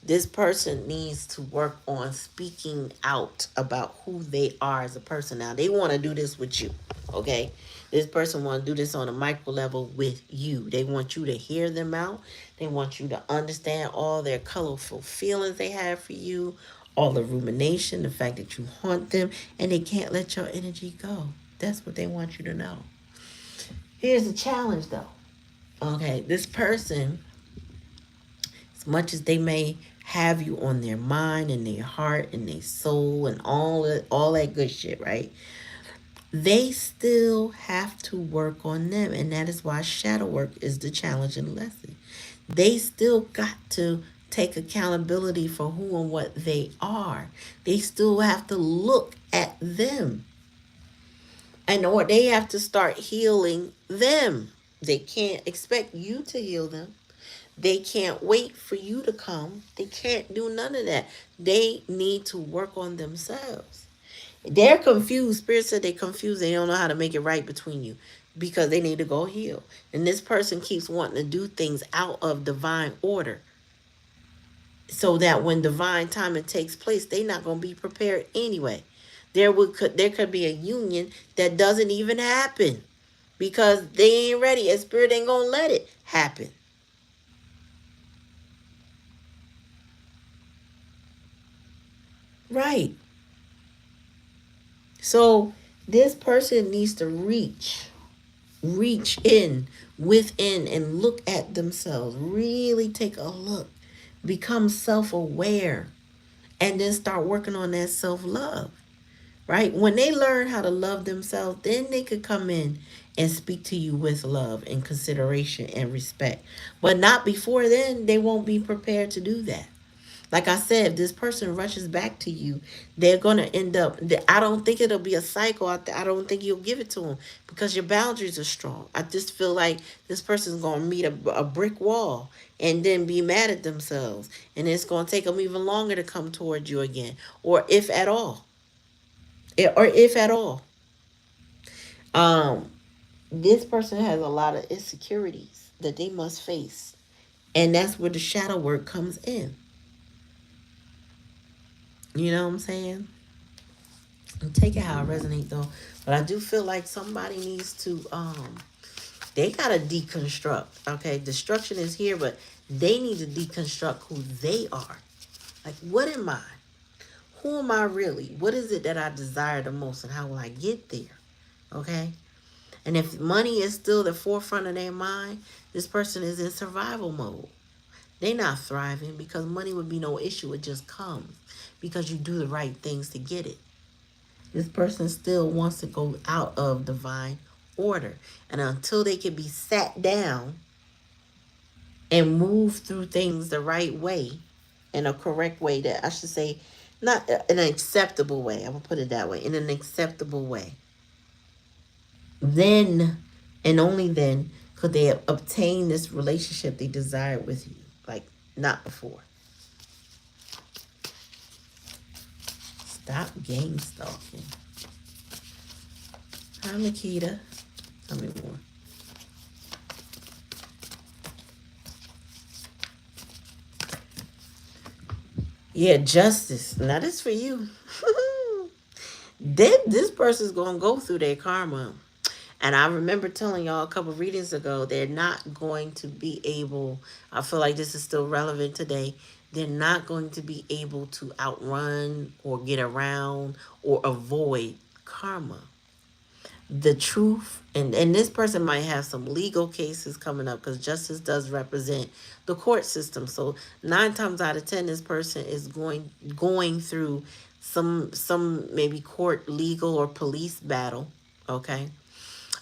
This person needs to work on speaking out about who they are as a person. Now, they want to do this with you, okay? This person want to do this on a micro level with you. They want you to hear them out. They want you to understand all their colorful feelings they have for you, all the rumination, the fact that you haunt them, and they can't let your energy go. That's what they want you to know. Here's the challenge, though. Okay, this person, as much as they may have you on their mind and their heart and their soul and all that good shit, right? They still have to work on them, and that is why shadow work is the challenge and lesson. They still got to take accountability for who and what they are. They still have to look at them, or they have to start healing them. They can't expect you to heal them. They can't wait for you to come. They can't do none of that. They need to work on themselves. They're confused. Spirit said they're confused. They don't know how to make it right between you because they need to go heal. And this person keeps wanting to do things out of divine order, so that when divine timing takes place, they're not going to be prepared anyway. There could be a union that doesn't even happen because they ain't ready, and spirit ain't going to let it happen. Right. So this person needs to reach in within and look at themselves. Really take a look. Become self-aware, and then start working on that self-love. Right? When they learn how to love themselves, then they could come in and speak to you with love and consideration and respect. But not before then, they won't be prepared to do that. Like I said, if this person rushes back to you, they're going to end up, I don't think it'll be a cycle. I don't think you'll give it to them because your boundaries are strong. I just feel like this person's going to meet a brick wall and then be mad at themselves. And it's going to take them even longer to come towards you again, or if at all. Or if at all. Um, this person has a lot of insecurities that they must face. And that's where the shadow work comes in. You know what I'm saying? Take it how it resonates though. But I do feel like somebody needs to they gotta deconstruct. Okay, destruction is here, but they need to deconstruct who they are. Like, what am I? Who am I really? What is it that I desire the most, and how will I get there? Okay? And if money is still the forefront of their mind, this person is in survival mode. They're not thriving because money would be no issue. It just comes because you do the right things to get it. This person still wants to go out of divine order. And until they can be sat down and move through things the right way, in a correct way, that I should say, not in an acceptable way. I'm gonna put it that way, in an acceptable way. Then, and only then, could they obtain this relationship they desired with you, like not before. Stop game stalking. Hi, Makita. Tell me more. Yeah, justice. Now this for you. Then this person's gonna go through their karma. And I remember telling y'all a couple readings ago, they're not going to be able, I feel like this is still relevant today. They're not going to be able to outrun or get around or avoid karma. The truth, and this person might have some legal cases coming up, because justice does represent the court system. So 9 times out of 10, this person is going through some maybe court, legal, or police battle. Okay,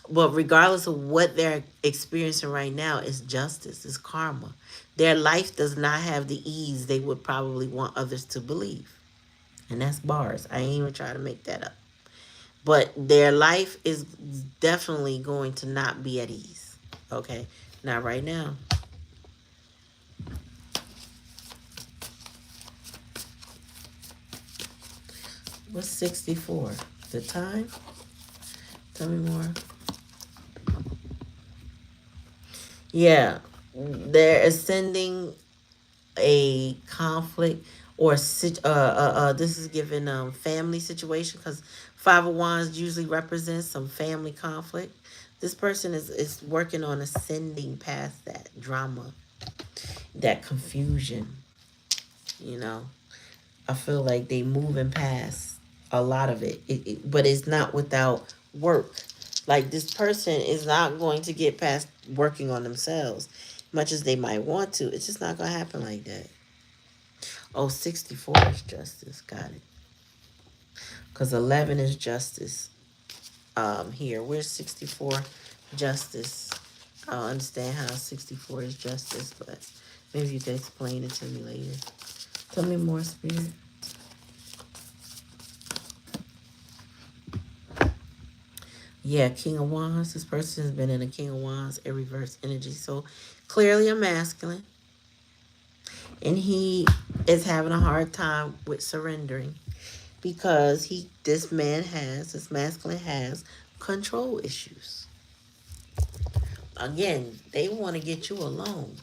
but regardless of what they're experiencing right now, is justice, is karma. Their life does not have the ease they would probably want others to believe. And that's bars. I ain't even trying to make that up. But their life is definitely going to not be at ease. Okay? Not right now. What's 64? The time? Tell me more. Yeah. They're ascending a conflict, or this is given family situation, because 5 of Wands usually represents some family conflict. This person is working on ascending past that drama, that confusion. You know, I feel like they moving past a lot of it, but it's not without work. Like, this person is not going to get past working on themselves, much as they might want to. It's just not going to happen like that. Oh, 64 is justice. Got it. Because 11 is justice. Here, where's 64 justice? I'll understand how 64 is justice, but maybe you can explain it to me later. Tell me more, Spirit. Yeah, King of Wands. This person has been in a King of Wands, a reverse energy. So clearly a masculine. And he is having a hard time with surrendering, because this masculine has control issues. Again, they want to get you alone.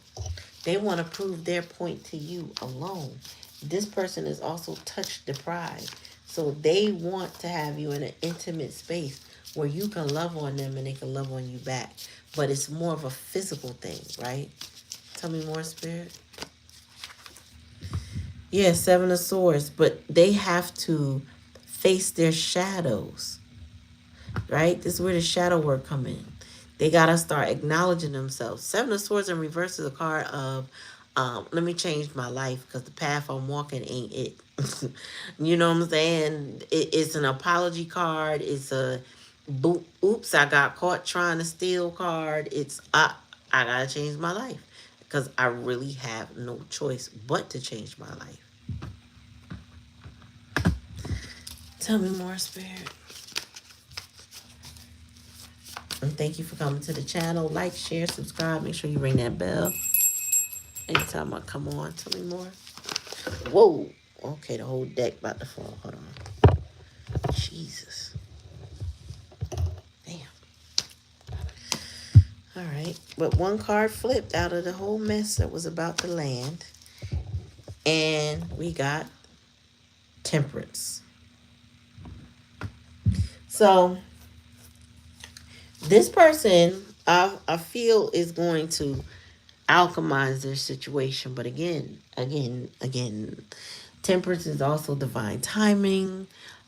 They want to prove their point to you alone. This person is also touch deprived. So they want to have you in an intimate space where you can love on them and they can love on you back. But it's more of a physical thing, right? Tell me more, Spirit. Yeah, 7 of Swords. But they have to face their shadows, right? This is where the shadow work come in. They got to start acknowledging themselves. 7 of Swords in reverse is a card of, let me change my life because the path I'm walking ain't it. You know what I'm saying? It's an apology card. It's a oops, I got caught trying to steal card. It's I got to change my life because I really have no choice but to change my life. Tell me more, Spirit. And thank you for coming to the channel. Like, share, subscribe. Make sure you ring that bell. Anytime I come on, tell me more. Whoa. Okay, the whole deck about to fall. Hold on. Jesus. Damn. All right. But one card flipped out of the whole mess that was about to land. And we got Temperance. So this person, I feel, is going to alchemize their situation. But again, Temperance is also divine timing.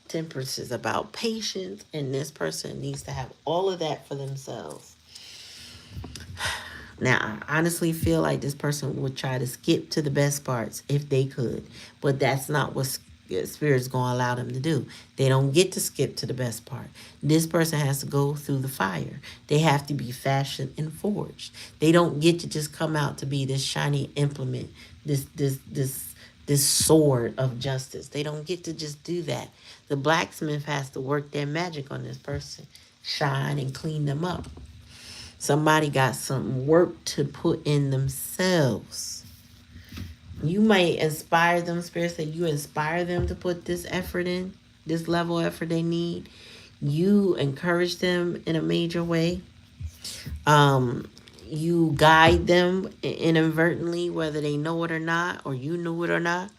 Temperance is about patience. And this person needs to have all of that for themselves. Now, I honestly feel like this person would try to skip to the best parts if they could. But that's not what's Spirit's going to allow them to do. They don't get to skip to the best part. This person has to go through the fire. They have to be fashioned and forged. They don't get to just come out to be this shiny implement, this sword of justice. They don't get to just do that. The blacksmith has to work their magic on this person, shine and clean them up. Somebody got some work to put in themselves. You might inspire them, Spirit said you inspire them to put this effort in, this level of effort they need. You encourage them in a major way. Um, you guide them inadvertently, whether they know it or not, or you knew it or not.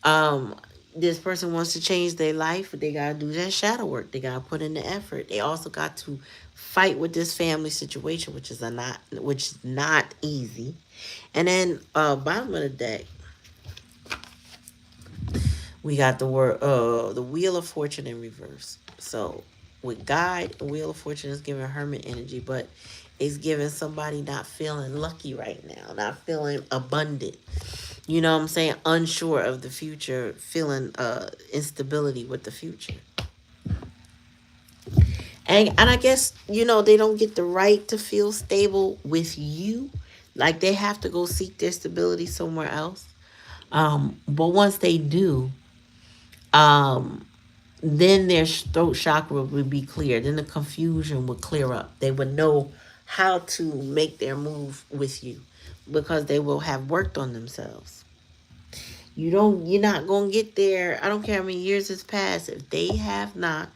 Um, this person wants to change their life, but they gotta do that shadow work. They gotta put in the effort. They also got to fight with this family situation, which is not easy. And then bottom of the deck, we got the Wheel of Fortune in reverse. So with guide, the Wheel of Fortune is giving hermit energy, but it's giving somebody not feeling lucky right now, not feeling abundant. You know what I'm saying? Unsure of the future, feeling instability with the future. And I guess, they don't get the right to feel stable with you. Like they have to go seek their stability somewhere else. But once they do, um, then their throat chakra would be clear. Then the confusion would clear up. They would know how to make their move with you because they will have worked on themselves. You're not going to get there. I don't care how many years has passed. If they have not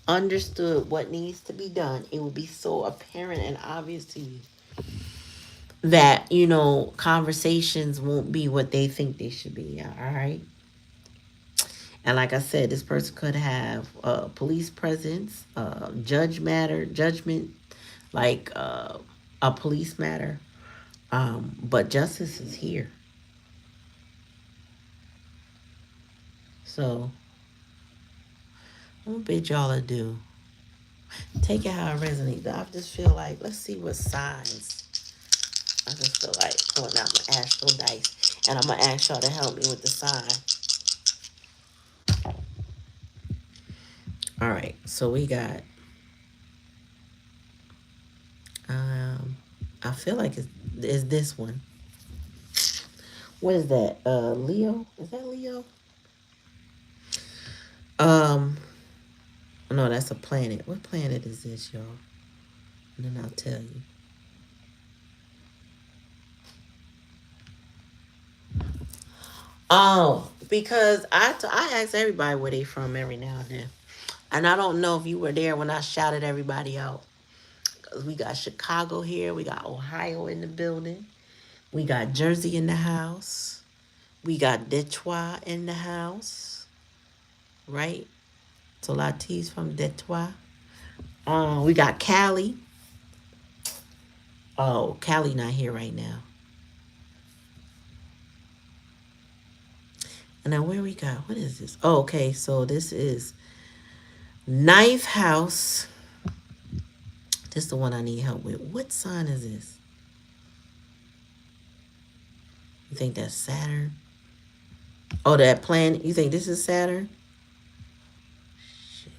understood what needs to be done, it will be so apparent and obvious to you that, conversations won't be what they think they should be. All right. And like I said, this person could have police presence, judgment, like a police matter. But justice is here. So I'm gonna bid y'all adieu. Take it how it resonates. I just feel like, let's see what signs. I just feel like pulling out my astral dice. And I'm gonna ask y'all to help me with the sign. All right, so we got I feel like it's this one. What is that? Leo? Is that Leo? Um, no, that's a planet. What planet is this, y'all? And then I'll tell you. Oh, because I ask everybody where they from every now and then. And I don't know if you were there when I shouted everybody out. 'Cause we got Chicago here. We got Ohio in the building. We got Jersey in the house. We got Detroit in the house. Right? So Latif's from Detroit. We got Cali. Oh, Cali not here right now. And now where we got? What is this? Oh, okay. So this is Ninth House. This is the one I need help with. What sign is this? You think that's Saturn? Oh, that planet. You think this is Saturn? Shit.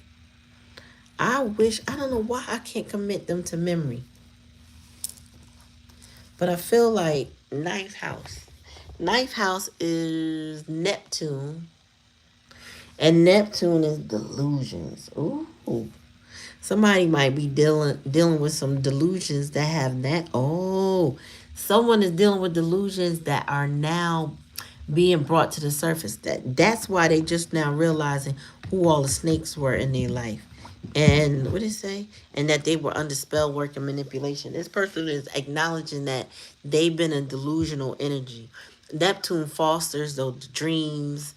I don't know why I can't commit them to memory. But I feel like ninth house. Ninth house is Neptune. And Neptune is delusions. Ooh. Somebody might be dealing with some delusions that have that. Oh, someone is dealing with delusions that are now being brought to the surface. That's why they just now realizing who all the snakes were in their life. And what did it say? And that they were under spell work and manipulation. This person is acknowledging that they've been a delusional energy. Neptune fosters those dreams,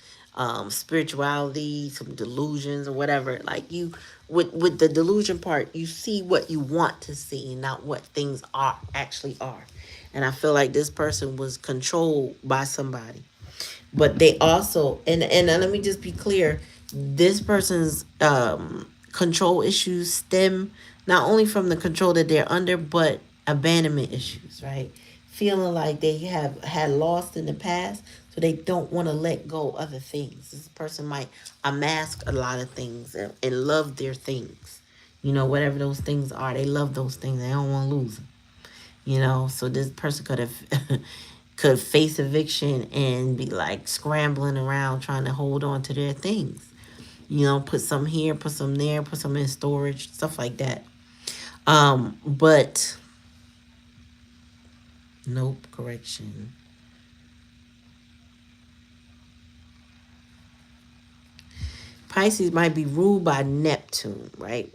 spirituality, some delusions or whatever. Like you, with the delusion part, you see what you want to see, not what things actually are. And I feel like this person was controlled by somebody. But they also, and let me just be clear, this person's control issues stem not only from the control that they're under, but abandonment issues, right? feeling like they have had lost in the past, so they don't want to let go of other things. This person might amass a lot of things and love their things. You know, whatever those things are, they love those things. They don't want to lose them. You know, so this person could have could face eviction and be like scrambling around trying to hold on to their things. You know, put some here, put some there, put some in storage, stuff like that. But nope, correction. Pisces might be ruled by Neptune, right?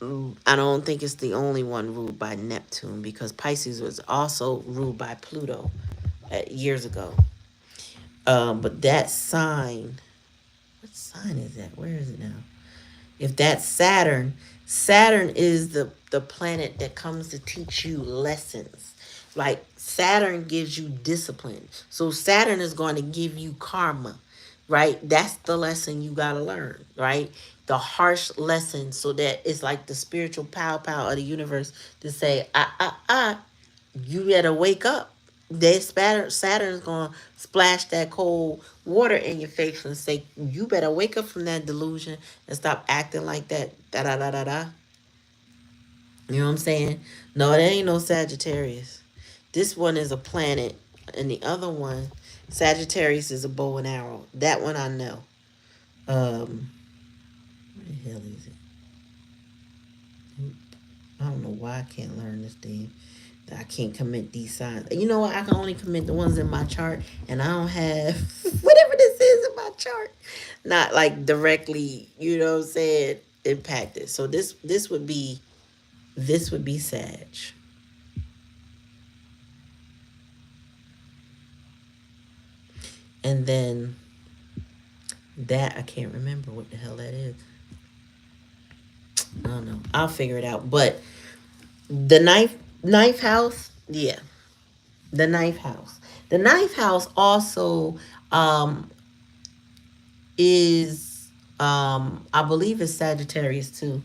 I don't think it's the only one ruled by Neptune, because Pisces was also ruled by Pluto years ago. But that sign, what sign is that? Where is it now? If that's Saturn, Saturn is the planet that comes to teach you lessons. Like Saturn gives you discipline. So Saturn is going to give you karma, right? That's the lesson you got to learn, right? The harsh lesson, so that it's like the spiritual pow pow of the universe to say, you better wake up. Saturn's gonna splash that cold water in your face and say, you better wake up from that delusion and stop acting like that. Da da da da da. You know what I'm saying? No, that ain't no Sagittarius. This one is a planet, and the other one, Sagittarius, is a bow and arrow. That one I know. Where the hell is it? I don't know why I can't learn this thing. I can't commit these signs. You know what? I can only commit the ones in my chart, and I don't have whatever this is in my chart. Not like directly, you know what I'm saying, impacted. So this would be Sag. And then that I can't remember what the hell that is. I don't know. I'll figure it out. But the ninth house, yeah. The ninth house. The ninth house also um is I believe it's Sagittarius too.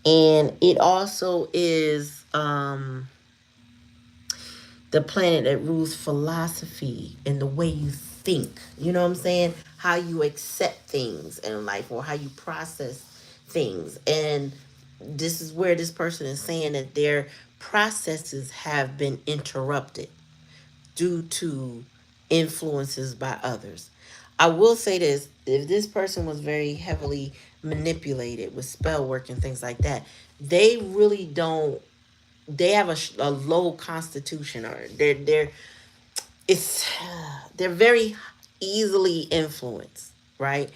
And it also is the planet that rules philosophy and the way you think. You know what I'm saying? How you accept things in life, or how you process things. And this is where this person is saying that their processes have been interrupted due to influences by others. I will say this: if this person was very heavily manipulated with spell work and things like that, they really don't. They have a low constitution, or it's they're very easily influenced, right?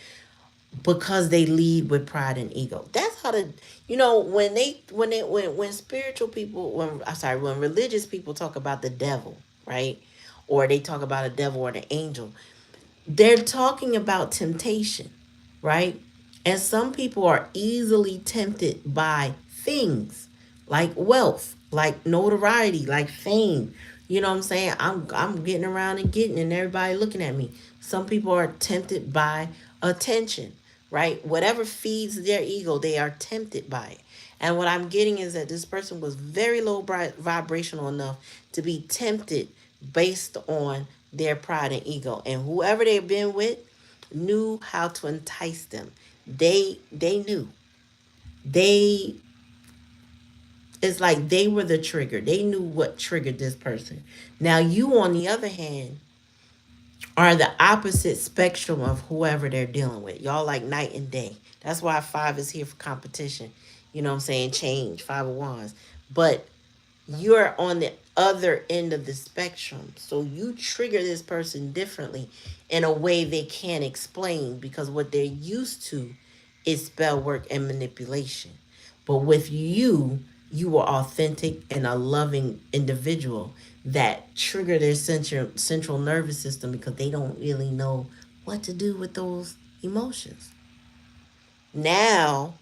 Because they lead with pride and ego. That's how the when spiritual people, when religious people talk about the devil, right? Or they talk about a devil or an angel, they're talking about temptation, right? And some people are easily tempted by things like wealth, like notoriety, like fame. You know what I'm saying? I'm getting around and getting, and everybody looking at me. Some people are tempted by attention, right? Whatever feeds their ego, they are tempted by it. And what I'm getting is that this person was very low vibrational enough to be tempted based on their pride and ego. And whoever they've been with knew how to entice them. They knew. They It's like they were the trigger. They knew what triggered this person. Now you, on the other hand, are the opposite spectrum of whoever they're dealing with. Y'all like night and day. That's why five is here for competition. You know what I'm saying? Change, five of wands. But you're on the other end of the spectrum. So you trigger this person differently in a way they can't explain, because what they're used to is spell work and manipulation. But with you, you are authentic and a loving individual that trigger their central nervous system, because they don't really know what to do with those emotions. Now,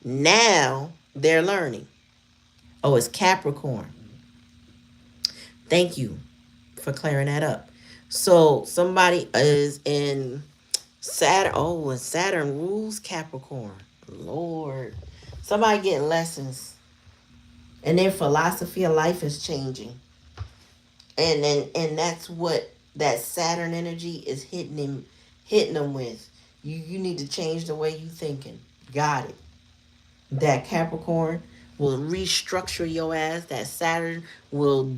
now they're learning. Oh, it's Capricorn. Thank you for clearing that up. So somebody is in Saturn. Oh, and Saturn rules Capricorn. Lord. Somebody getting lessons. And their philosophy of life is changing. And that's what that Saturn energy is hitting them with. You need to change the way you thinking. Got it. That Capricorn will restructure your ass. That Saturn will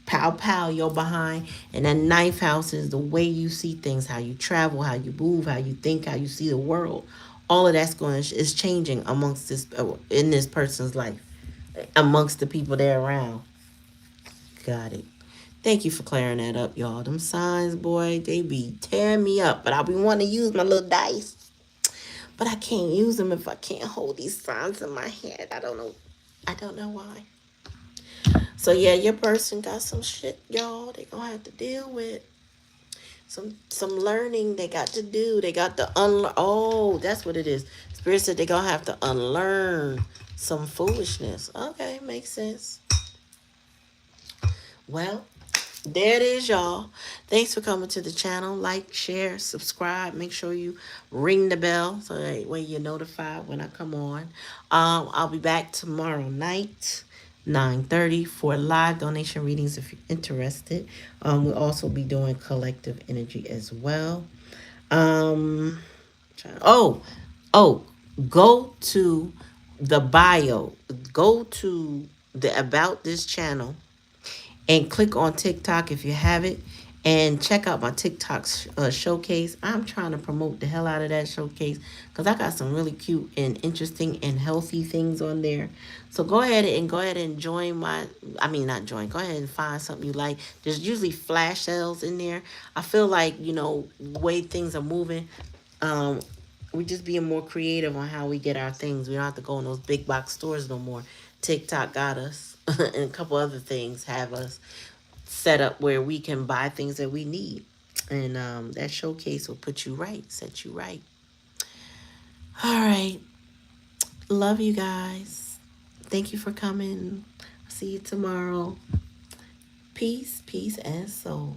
pow pow your behind. And that ninth house is the way you see things, how you travel, how you move, how you think, how you see the world. All of that's going is changing amongst this in this person's life, amongst the people they're around. Got it. Thank you for clearing that up, y'all. Them signs, boy, they be tearing me up. But I be wanting to use my little dice. But I can't use them if I can't hold these signs in my head. I don't know. I don't know why. So yeah, your person got some shit, y'all. They gonna have to deal with some learning they got to do. They got to unlearn. Oh, that's what it is. Spirit said they gonna have to unlearn some foolishness. Okay, makes sense. Well, there it is, y'all. Thanks for coming to the channel. Like, share, subscribe. Make sure you ring the bell so that way you're notified when I come on. I'll be back tomorrow night, 9:30 for live donation readings if you're interested. We'll also be doing collective energy as well. Um, oh, oh, go to the bio. Go to the about this channel and click on TikTok if you have it, and check out my TikTok showcase. I'm trying to promote the hell out of that showcase because I got some really cute and interesting and healthy things on there. So go ahead and join my, I mean not join, go ahead and find something you like. There's usually flash sales in there. I feel like, the way things are moving, um, we just being more creative on how we get our things. We don't have to go in those big box stores no more. TikTok got us, and a couple other things have us set up where we can buy things that we need. And that showcase will put you right, set you right. All right. Love you guys. Thank you for coming. See you tomorrow. Peace, peace, and soul.